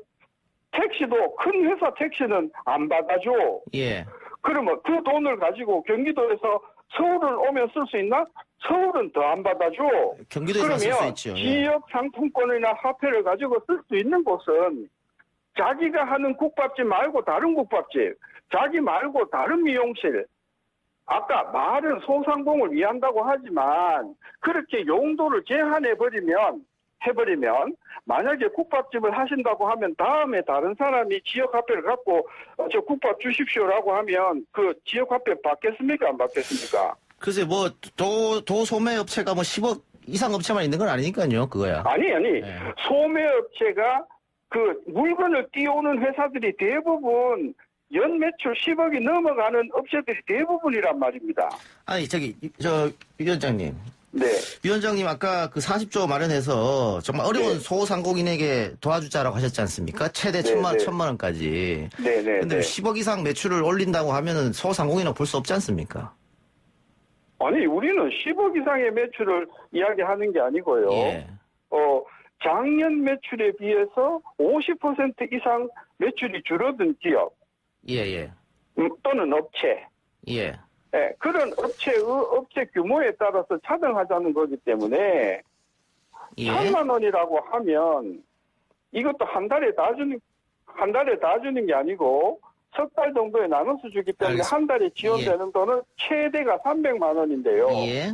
S14: 택시도 큰 회사 택시는 안 받아줘.
S3: 예.
S14: 그러면 그 돈을 가지고 경기도에서 서울을 오면 쓸 수 있나? 서울은 더 안 받아줘.
S3: 경기도에서 쓸 수
S14: 그러면
S3: 있죠. 예.
S14: 지역 상품권이나 화폐를 가지고 쓸 수 있는 곳은 자기가 하는 국밥집 말고 다른 국밥집, 자기 말고 다른 미용실, 아까 말은 소상공을 위한다고 하지만 그렇게 용도를 제한해버리면 만약에 국밥집을 하신다고 하면 다음에 다른 사람이 지역화폐를 갖고 저 국밥 주십시오라고 하면 그 지역화폐 받겠습니까? 안 받겠습니까?
S3: 글쎄 뭐 도소매업체가 뭐 10억 이상 업체만 있는 건 아니니까요. 그거야.
S14: 아니 소매업체가 그 물건을 띄우는 회사들이 대부분 연 매출 10억이 넘어가는 업체들이 대부분이란 말입니다.
S3: 아니 위원장님.
S14: 네.
S3: 위원장님 아까 그 40조 마련해서 정말 어려운 소상공인에게 도와주자라고 하셨지 않습니까? 최대 1,000만 원까지.
S14: 네네.
S3: 근데 10억 이상 매출을 올린다고 하면은 소상공인은 볼 수 없지 않습니까?
S14: 아니 우리는 10억 이상의 매출을 이야기하는 게 아니고요.
S3: 예.
S14: 작년 매출에 비해서 50% 이상 매출이 줄어든 기업.
S3: 예.
S14: 또는 업체.
S3: 예.
S14: 예, 그런 업체 규모에 따라서 차등하자는 거기 때문에
S3: 예.
S14: 1,000만 원이라고 하면 이것도 한 달에 다 주는 게 아니고 석 달 정도에 나눠서 주기 때문에
S3: 알겠습니다.
S14: 한 달에 지원되는 돈은 최대가 300만 원인데요.
S3: 예.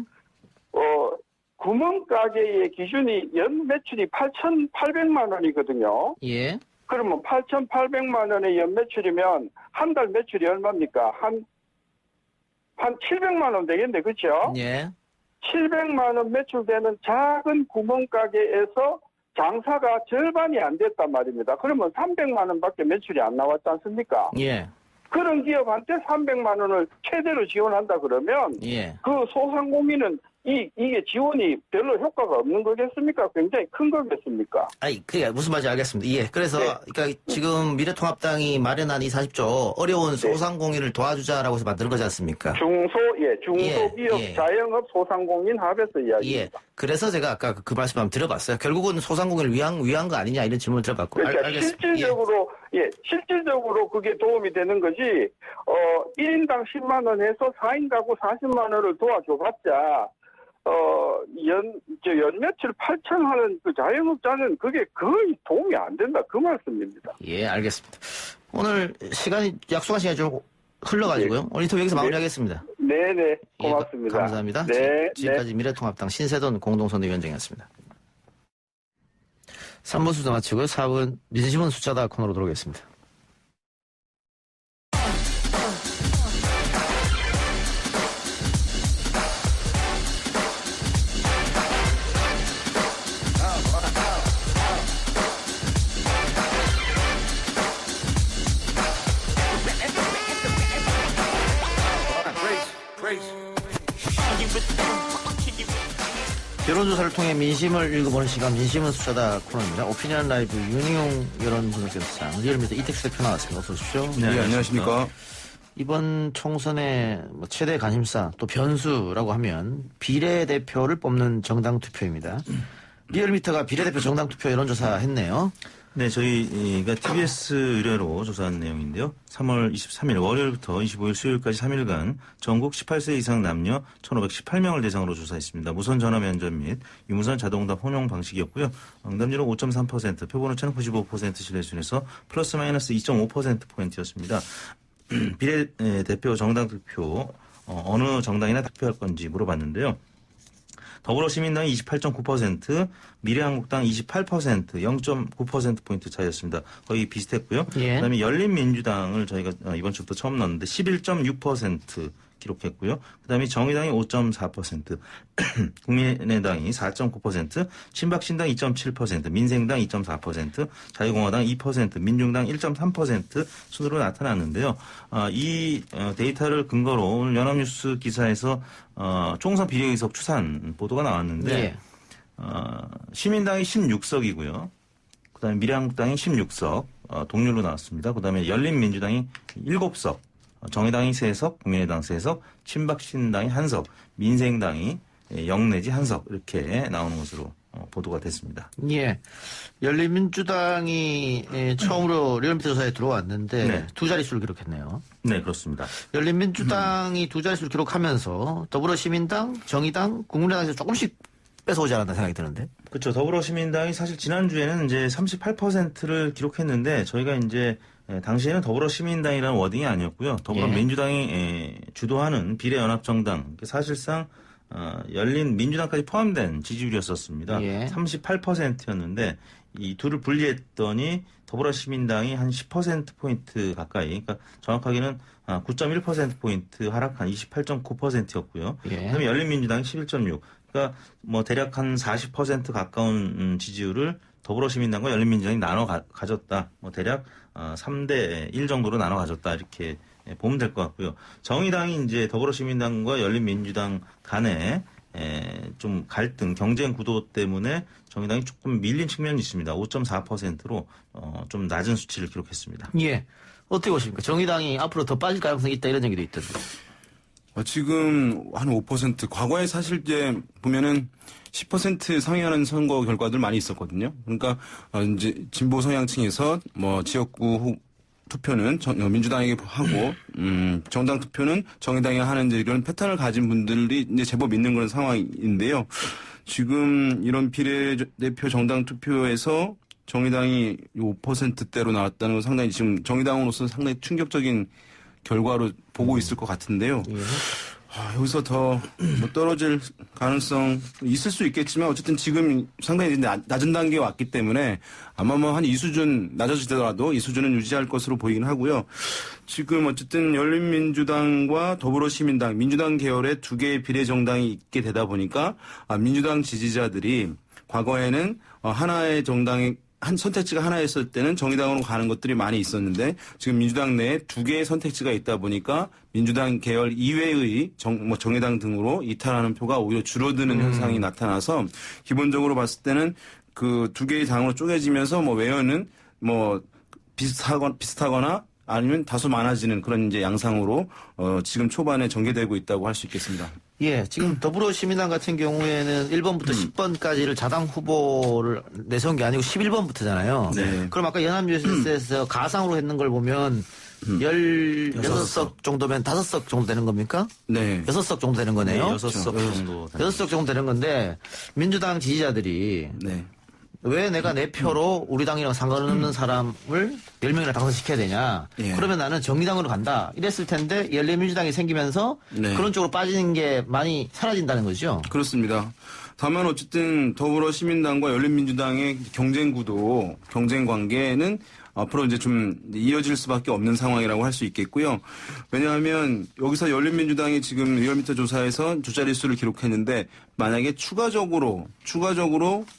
S14: 구멍가게의 기준이 연 매출이 8,800만 원이거든요.
S3: 예.
S14: 그러면 8,800만 원의 연 매출이면 한 달 매출이 얼마입니까? 한 700만 원 되겠네, 그렇죠?
S3: 예.
S14: 700만 원 매출되는 작은 구멍가게에서 장사가 절반이 안 됐단 말입니다. 그러면 300만 원밖에 매출이 안 나왔지 않습니까?
S3: 예.
S14: 그런 기업한테 300만 원을 최대로 지원한다 그러면
S3: 예.
S14: 그 소상공인은 이게 지원이 별로 효과가 없는 거겠습니까? 굉장히 큰 거겠습니까?
S3: 아니, 그게 무슨 말인지 알겠습니다. 예. 그래서, 그러니까 지금 미래통합당이 마련한 이 40조 어려운 소상공인을 도와주자라고 해서 만드는 거지 않습니까?
S14: 중소기업, 자영업, 소상공인 합해서 이야기입니다.
S3: 예. 그래서 제가 아까 그 말씀 한번 들어봤어요. 결국은 소상공인을 위한 거 아니냐 이런 질문을 들어봤고.
S14: 그러니까 실질적으로 그게 도움이 되는 거지, 1인당 10만 원 해서 4인 가구 40만 원을 도와줘봤자, 연 매출 8천 하는 그 자영업자는 그게 거의 도움이 안 된다. 그 말씀입니다.
S3: 예, 알겠습니다. 오늘 약속한 시간이 좀 흘러가지고요. 오늘 인터뷰 여기서 마무리하겠습니다.
S14: 네네. 고맙습니다.
S3: 예, 감사합니다.
S14: 네.
S3: 지금까지 미래통합당 신세돈 공동선대위원장이었습니다. 3분 숫자 마치고요. 4분 민심은 숫자다 코너로 들어오겠습니다. 여론조사를 통해 민심을 읽어보는 시간 민심은 숫자다 코너입니다. 오피니언 라이브 윤희용 여론분석센터장 리얼미터 이택수 대표 나왔습니다. 어서 오십시오.
S15: 네, 안녕하십니까.
S3: 이번 총선의 최대 관심사 또 변수라고 하면 비례대표를 뽑는 정당 투표입니다. 리얼미터가 비례대표 정당 투표 여론조사 했네요.
S15: 네, 저희가 TBS 의뢰로 조사한 내용인데요. 3월 23일 월요일부터 25일 수요일까지 3일간 전국 18세 이상 남녀 1,518명을 대상으로 조사했습니다. 무선 전화 면접 및 유무선 자동답 혼용 방식이었고요. 응답률은 5.3%, 표본오차는 95% 신뢰순에서 플러스 마이너스 2.5%포인트였습니다. 비례대표 정당 투표 어느 정당이나 투표할 건지 물어봤는데요. 더불어시민당이 28.9%, 미래한국당 28%, 0.9%포인트 차이였습니다. 거의 비슷했고요.
S3: 예.
S15: 그다음에 열린민주당을 저희가 이번 주부터 처음 넣었는데 11.6% 기록했고요. 그다음에 정의당이 5.4%, 국민의당이 4.9%, 친박신당 2.7%, 민생당 2.4%, 자유공화당 2%, 민중당 1.3% 순으로 나타났는데요. 이 데이터를 근거로 오늘 연합뉴스 기사에서 총선 비례의석 추산 보도가 나왔는데
S3: 네.
S15: 시민당이 16석이고요. 그다음에 미래한국당이 16석 동률로 나왔습니다. 그다음에 열린민주당이 7석. 정의당이 3석, 국민의당 3석, 친박신당이 1석, 민생당이 0 내지 1석 이렇게 나오는 것으로 보도가 됐습니다.
S3: 예. 열린민주당이 처음으로 리얼미터 조사에 들어왔는데
S15: 네.
S3: 두 자릿수를 기록했네요.
S15: 네, 그렇습니다.
S3: 열린민주당이 두 자릿수를 기록하면서 더불어시민당, 정의당, 국민의당에서 조금씩 뺏어오지 않았나 생각이 드는데.
S15: 그렇죠. 더불어시민당이 사실 지난주에는 이제 38%를 기록했는데 저희가 이제 당시에는 더불어시민당이라는 워딩이 아니었고요. 더불어민주당이 주도하는 비례연합정당 사실상 열린민주당까지 포함된 지지율이었었습니다. 38%였는데 이 둘을 분리했더니 더불어시민당이 한 10%포인트 가까이, 그러니까 정확하게는 9.1%포인트 하락한 28.9%였고요. 그다음에 열린민주당이 11.6%. 그러니까 뭐 대략 한 40% 가까운 지지율을 더불어시민당과 열린민주당이 나눠 가졌다. 뭐 대략 3대 1 정도로 나눠 가졌다. 이렇게 보면 될 것 같고요. 정의당이 이제 더불어시민당과 열린민주당 간에 좀 갈등, 경쟁 구도 때문에 정의당이 조금 밀린 측면이 있습니다. 5.4%로 좀 낮은 수치를 기록했습니다.
S3: 예. 어떻게 보십니까? 정의당이 앞으로 더 빠질 가능성이 있다 이런 얘기도 있던데.
S16: 지금 한 5%, 과거에 사실 이제 보면은 10% 상회하는 선거 결과들 많이 있었거든요. 그러니까 이제 진보 성향층에서 뭐 지역구 투표는 민주당에게 하고 정당 투표는 정의당에 하는 이제 이런 패턴을 가진 분들이 이제 제법 있는 그런 상황인데요. 지금 이런 비례대표 정당 투표에서 정의당이 5%대로 나왔다는 건 상당히 지금 정의당으로서 상당히 충격적인 결과로 보고 있을 것 같은데요. 여기서 더 떨어질 가능성 있을 수 있겠지만 어쨌든 지금 상당히 낮은 단계에 왔기 때문에 아마 뭐 한 이 수준 낮아지더라도 이 수준은 유지할 것으로 보이긴 하고요. 지금 어쨌든 열린민주당과 더불어시민당, 민주당 계열의 두 개의 비례정당이 있게 되다 보니까 민주당 지지자들이 과거에는 하나의 정당의 한 선택지가 하나였을 때는 정의당으로 가는 것들이 많이 있었는데 지금 민주당 내에 두 개의 선택지가 있다 보니까 민주당 계열 이외의 정의당 등으로 이탈하는 표가 오히려 줄어드는 현상이 나타나서 기본적으로 봤을 때는 그 두 개의 당으로 쪼개지면서 뭐 외연은 뭐 비슷하거나 아니면 다소 많아지는 그런 이제 양상으로 지금 초반에 전개되고 있다고 할 수 있겠습니다.
S3: 예, 지금 더불어시민당 같은 경우에는 1번부터 10번까지를 자당 후보를 내세운 게 아니고 11번부터잖아요.
S16: 네.
S3: 그럼 아까 연합뉴스에서 가상으로 했는 걸 보면 16석 정도면 5석 정도 되는 겁니까?
S16: 네.
S3: 6석 정도 되는 거네요.
S15: 네, 6석 정도.
S3: 6석 정도 되는 건데 민주당 지지자들이 왜 내가 내 표로 우리 당이랑 상관없는 사람을 10명이나 당선시켜야 되냐. 그러면 나는 정의당으로 간다. 이랬을 텐데 열린민주당이 생기면서 그런 쪽으로 빠지는 게 많이 사라진다는 거죠.
S16: 그렇습니다. 다만 어쨌든 더불어시민당과 열린민주당의 경쟁 구도, 경쟁 관계는 앞으로 이제 좀 이어질 수밖에 없는 상황이라고 할 수 있겠고요. 왜냐하면 여기서 열린민주당이 지금 리얼미터 조사에서 두 자릿수를 기록했는데 만약에 추가적으로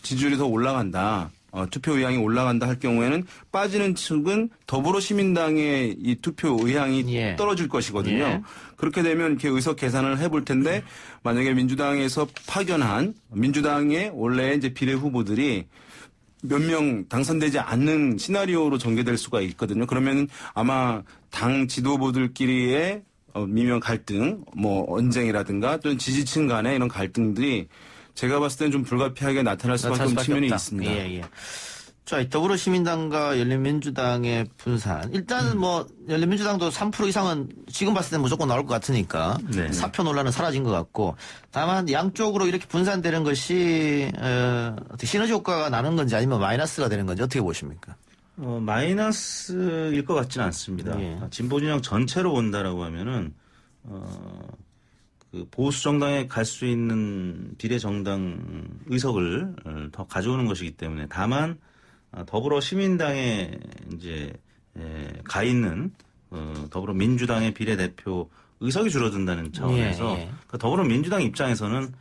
S16: 지지율이 더 올라간다. 투표 의향이 올라간다 할 경우에는 빠지는 측은 더불어시민당의 이 투표 의향이 떨어질 것이거든요. 그렇게 되면 이렇게 의석 계산을 해볼 텐데 만약에 민주당에서 파견한 민주당의 원래 이제 비례 후보들이 몇 명 당선되지 않는 시나리오로 전개될 수가 있거든요. 그러면 아마 당 지도부들끼리의 미묘한 갈등, 뭐 언쟁이라든가 또는 지지층 간의 이런 갈등들이 제가 봤을 때는 좀 불가피하게 나타날 수밖에 없는 측면이 있습니다.
S3: 예. 자, 더불어시민당과 열린민주당의 분산. 일단은 뭐 열린민주당도 3% 이상은 지금 봤을 때 무조건 나올 것 같으니까 사표 논란은 사라진 것 같고, 다만 양쪽으로 이렇게 분산되는 것이 어떻게 시너지 효과가 나는 건지 아니면 마이너스가 되는 건지 어떻게 보십니까?
S15: 마이너스일 것 같지는 않습니다. 진보 진영 전체로 본다라고 하면은 그 보수 정당에 갈 수 있는 비례 정당 의석을 더 가져오는 것이기 때문에, 다만 더불어시민당에 이제 가 있는 더불어민주당의 비례대표 의석이 줄어든다는 차원에서 그러니까 더불어민주당 입장에서는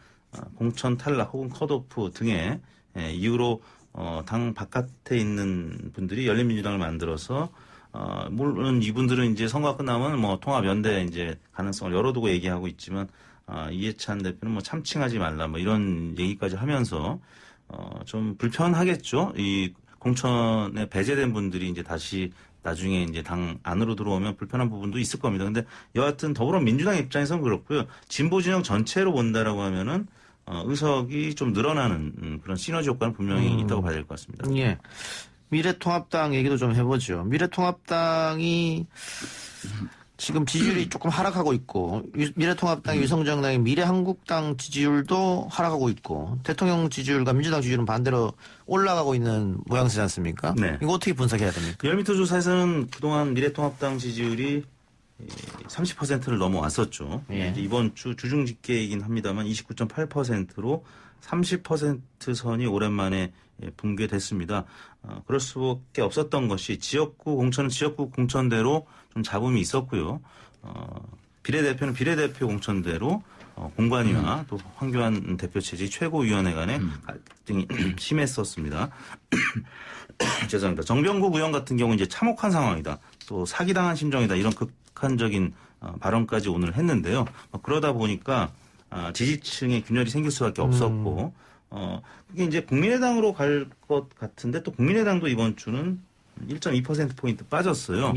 S15: 공천 탈락 혹은 컷오프 등의 이유로 당 바깥에 있는 분들이 열린민주당을 만들어서 물론 이분들은 이제 선거가 끝나면 뭐 통합연대 이제 가능성을 열어두고 얘기하고 있지만 이해찬 대표는 뭐 참칭하지 말라 뭐 이런 얘기까지 하면서 좀 불편하겠죠. 이 공천에 배제된 분들이 이제 다시 나중에 이제 당 안으로 들어오면 불편한 부분도 있을 겁니다. 근데 여하튼 더불어민주당 입장에서는 그렇고요. 진보 진영 전체로 본다라고 하면은 의석이 좀 늘어나는 그런 시너지 효과는 분명히 있다고 봐야 될 것 같습니다.
S3: 예. 미래통합당 얘기도 좀 해보죠. 미래통합당이 지금 지지율이 조금 하락하고 있고, 미래통합당, 위성정당의 미래한국당 지지율도 하락하고 있고, 대통령 지지율과 민주당 지지율은 반대로 올라가고 있는 모양새지 않습니까? 네. 이거 어떻게 분석해야 됩니까?
S15: 리얼미터 조사에서는 그동안 미래통합당 지지율이 30%를 넘어왔었죠. 이번 주 주중 집계이긴 합니다만 29.8%로 30% 선이 오랜만에 붕괴됐습니다. 그럴 수밖에 없었던 것이 지역구 공천은 지역구 공천대로 좀 잡음이 있었고요. 비례대표는 비례대표 공천대로 공관위와 또 황교안 대표 체제 최고위원회 간의 갈등이 심했었습니다. 죄송합니다. 정병국 의원 같은 경우 이제 참혹한 상황이다. 또 사기당한 심정이다. 이런 극한적인 발언까지 오늘 했는데요. 그러다 보니까 지지층에 균열이 생길 수밖에 없었고, 그게 이제 국민의당으로 갈 것 같은데 또 국민의당도 이번 주는 1.2%포인트 빠졌어요.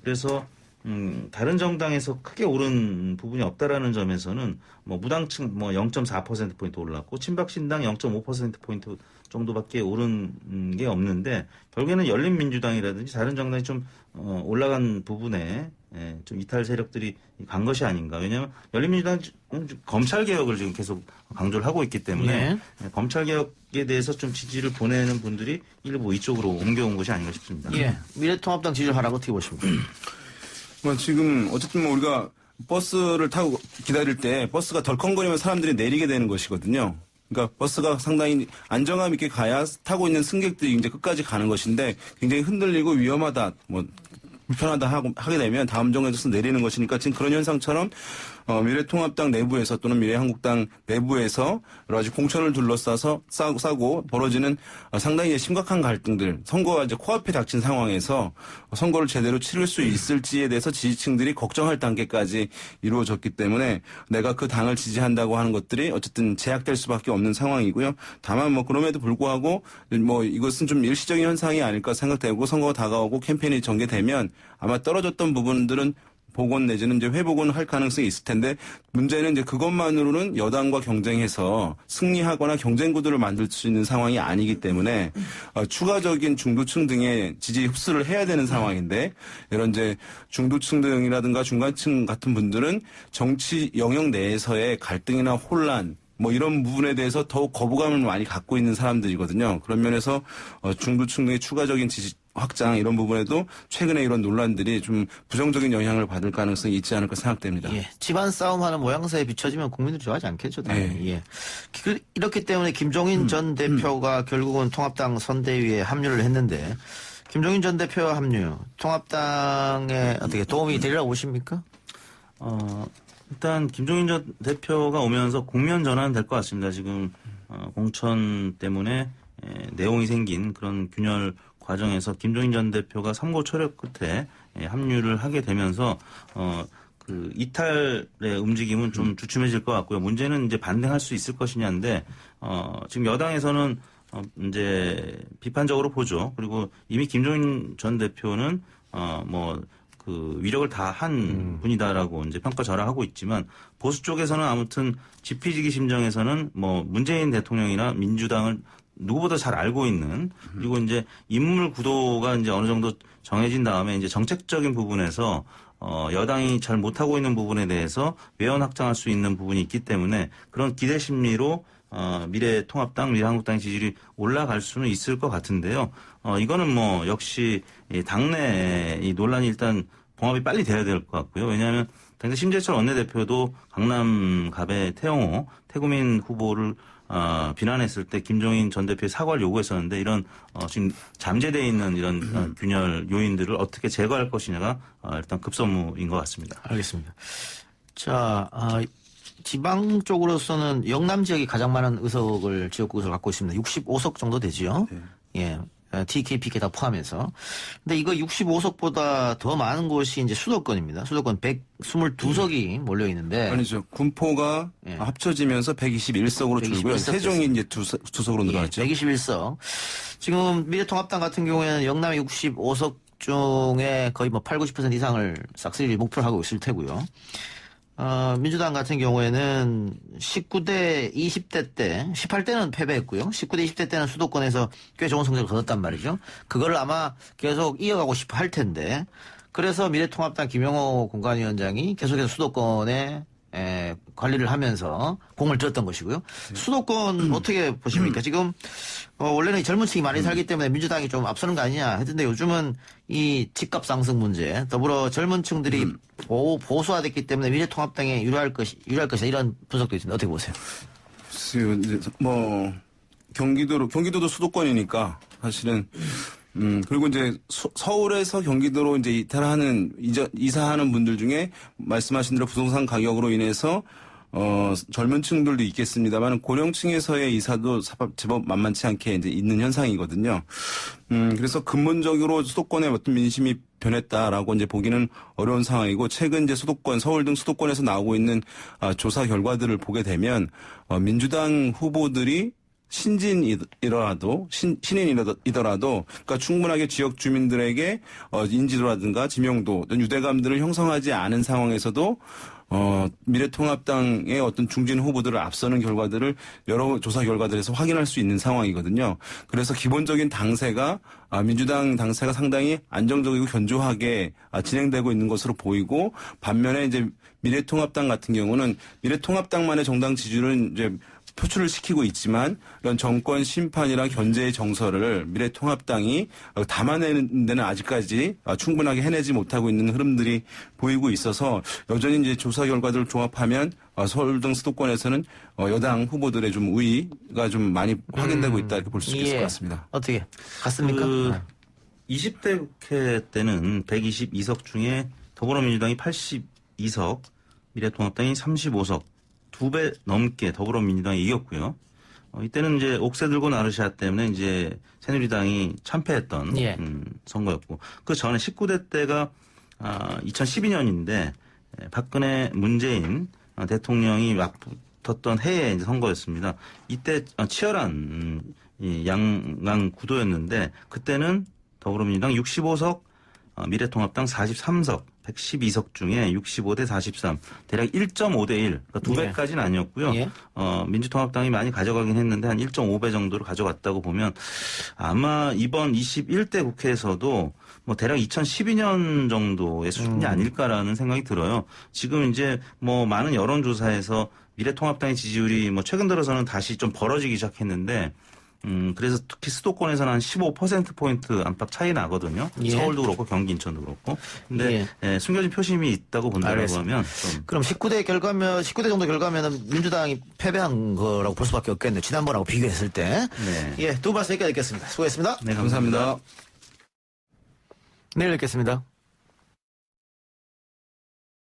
S15: 그래서 다른 정당에서 크게 오른 부분이 없다라는 점에서는 뭐 무당층 뭐 0.4%포인트 올랐고 친박신당 0.5%포인트 정도밖에 오른 게 없는데, 결국에는 열린민주당이라든지 다른 정당이 좀 올라간 부분에 좀 이탈 세력들이 간 것이 아닌가. 왜냐하면 열린민주당은 검찰개혁을 지금 계속 강조를 하고 있기 때문에 검찰개혁에 대해서 좀 지지를 보내는 분들이 일부 이쪽으로 옮겨온 것이 아닌가 싶습니다.
S3: 미래통합당 지지율 하락 어떻게 보십니까?
S16: 지금 어쨌든 뭐 우리가 버스를 타고 기다릴 때 버스가 덜컹거리면 사람들이 내리게 되는 것이거든요. 그러니까 버스가 상당히 안정감 있게 가야 타고 있는 승객들이 이제 끝까지 가는 것인데, 굉장히 흔들리고 위험하다, 뭐 불편하다 하게 되면 다음 정거장에서 내리는 것이니까 지금 그런 현상처럼 미래통합당 내부에서 또는 미래한국당 내부에서 여러 가지 공천을 둘러싸서 싸고 벌어지는 상당히 심각한 갈등들, 선거가 이제 코앞에 닥친 상황에서 선거를 제대로 치를 수 있을지에 대해서 지지층들이 걱정할 단계까지 이루어졌기 때문에 내가 그 당을 지지한다고 하는 것들이 어쨌든 제약될 수밖에 없는 상황이고요. 다만 뭐 그럼에도 불구하고 뭐 이것은 좀 일시적인 현상이 아닐까 생각되고, 선거가 다가오고 캠페인이 전개되면 아마 떨어졌던 부분들은 복원 내지는 이제 회복은 할 가능성이 있을 텐데, 문제는 이제 그것만으로는 여당과 경쟁해서 승리하거나 경쟁 구도를 만들 수 있는 상황이 아니기 때문에 추가적인 중도층 등의 지지 흡수를 해야 되는 상황인데, 이런 이제 중도층 등이라든가 중간층 같은 분들은 정치 영역 내에서의 갈등이나 혼란 뭐 이런 부분에 대해서 더욱 거부감을 많이 갖고 있는 사람들이거든요. 그런 면에서 중도층 등의 추가적인 지지 확장 이런 부분에도 최근에 이런 논란들이 좀 부정적인 영향을 받을 가능성이 있지 않을까 생각됩니다.
S3: 집안 싸움하는 모양새에 비춰지면 국민들이 좋아하지 않겠죠. 이렇기 때문에 김종인 전 대표가 결국은 통합당 선대위에 합류를 했는데, 김종인 전 대표 합류 통합당에 어떻게 도움이 되리라고 보십니까?
S15: 일단 김종인 전 대표가 오면서 국면 전환 될 것 같습니다. 지금 공천 때문에 내용이 생긴 그런 균열 과정에서 김종인 전 대표가 삼고 초려 끝에 합류를 하게 되면서 그 이탈의 움직임은 좀 주춤해질 것 같고요. 문제는 이제 반등할 수 있을 것이냐인데 지금 여당에서는 이제 비판적으로 보죠. 그리고 이미 김종인 전 대표는 그 위력을 다 한 분이다라고 이제 평가절하하고 있지만 보수 쪽에서는 아무튼 지피지기 심정에서는 뭐 문재인 대통령이나 민주당을 누구보다 잘 알고 있는 그리고 이제 인물 구도가 이제 어느 정도 정해진 다음에 이제 정책적인 부분에서 여당이 잘 못하고 있는 부분에 대해서 외연 확장할 수 있는 부분이 있기 때문에 그런 기대 심리로 미래통합당, 미래한국당의 지지율이 올라갈 수는 있을 것 같은데요. 이거는 뭐 역시 당내 이 논란이 일단 봉합이 빨리 돼야 될 것 같고요. 왜냐하면 당시 심재철 원내대표도 강남갑의 태영호, 태구민 후보를 비난했을 때 김종인 전 대표의 사과를 요구했었는데 이런 지금 잠재되어 있는 이런 균열 요인들을 어떻게 제거할 것이냐가 일단 급선무인 것 같습니다.
S3: 알겠습니다. 자, 지방 쪽으로서는 영남 지역이 가장 많은 지역구 의석을 갖고 있습니다. 65석 정도 되지요.
S16: 네.
S3: 예. TK, PK 다 포함해서. 근데 이거 65석보다 더 많은 곳이 이제 수도권입니다. 수도권 122석이 몰려 있는데.
S16: 아니죠. 군포가 합쳐지면서 121석으로 줄고요. 세종이 이제 두 석으로 늘어났죠.
S3: 121석. 지금 미래통합당 같은 경우에는 영남 65석 중에 거의 뭐 8, 90% 이상을 싹쓸이 목표로 하고 있을 테고요. 민주당 같은 경우에는 19대 20대 때, 18대는 패배했고요. 19대 20대 때는 수도권에서 꽤 좋은 성적을 거뒀단 말이죠. 그거를 아마 계속 이어가고 싶어 할 텐데, 그래서 미래통합당 김영호 공관위원장이 계속해서 수도권에 관리를 하면서 공을 들였던 것이고요. 수도권 어떻게 보십니까? 지금 원래는 젊은 층이 많이 살기 때문에 민주당이 좀 앞서는 거 아니냐 했는데 요즘은 이 집값 상승 문제, 더불어 젊은 층들이 보수화됐기 때문에 미래통합당에 유리할 것이다 이런 분석도 있습니다. 어떻게 보세요?
S16: 뭐 경기도도 수도권이니까 사실은 그리고 이제 서울에서 경기도로 이제 이사하는 분들 중에 말씀하신 대로 부동산 가격으로 인해서 젊은 층들도 있겠습니다만 고령층에서의 이사도 제법 만만치 않게 이제 있는 현상이거든요. 그래서 근본적으로 수도권의 어떤 민심이 변했다라고 이제 보기는 어려운 상황이고 최근 이제 서울 등 수도권에서 나오고 있는 조사 결과들을 보게 되면 민주당 후보들이 신인이더라도, 그러니까 충분하게 지역 주민들에게 인지도라든가 지명도, 유대감들을 형성하지 않은 상황에서도 미래통합당의 어떤 중진 후보들을 앞서는 결과들을 여러 조사 결과들에서 확인할 수 있는 상황이거든요. 그래서 기본적인 당세가 민주당 당세가 상당히 안정적이고 견조하게 진행되고 있는 것으로 보이고 반면에 이제 미래통합당 같은 경우는 미래통합당만의 정당 지지율은 이제 표출을 시키고 있지만 이런 정권 심판이랑 견제의 정서를 미래통합당이 담아내는 데는 아직까지 충분하게 해내지 못하고 있는 흐름들이 보이고 있어서 여전히 이제 조사 결과들을 종합하면 서울 등 수도권에서는 여당 후보들의 좀 우위가 좀 많이 확인되고 있다 이렇게 볼 수 있을 것 같습니다.
S3: 어떻게 같습니까?
S15: 20대 국회 때는 122석 중에 더불어민주당이 82석, 미래통합당이 35석. 2배 넘게 더불어민주당이 이겼고요. 이때는 이제 옥새 들고 나르샤 때문에 이제 새누리당이 참패했던 선거였고 그 전에 19대 때가 2012년인데 박근혜 문재인 대통령이 맞붙었던 해의 이제 선거였습니다. 이때 치열한 양강 구도였는데 그때는 더불어민주당 65석, 미래통합당 43석. 112석 중에 65대 43, 대략 1.5대 1, 그러니까 2배까지는 아니었고요. 민주통합당이 많이 가져가긴 했는데 한 1.5배 정도를 가져갔다고 보면 아마 이번 21대 국회에서도 뭐 대략 2012년 정도의 수준이 아닐까라는 생각이 들어요. 지금 이제 뭐 많은 여론조사에서 미래통합당의 지지율이 뭐 최근 들어서는 다시 좀 벌어지기 시작했는데 그래서 특히 수도권에서는 한 15%포인트 안팎 차이 나거든요. 서울도 그렇고 경기 인천도 그렇고. 근데 숨겨진 표심이 있다고 본다고 하면 좀.
S3: 그럼 19대 정도 결과면은 민주당이 패배한 거라고 볼 수밖에 없겠네요. 지난번하고 비교했을 때. 두 말씀 여기까지 듣겠습니다. 수고했습니다.
S15: 네, 감사합니다.
S3: 내일 뵙겠습니다.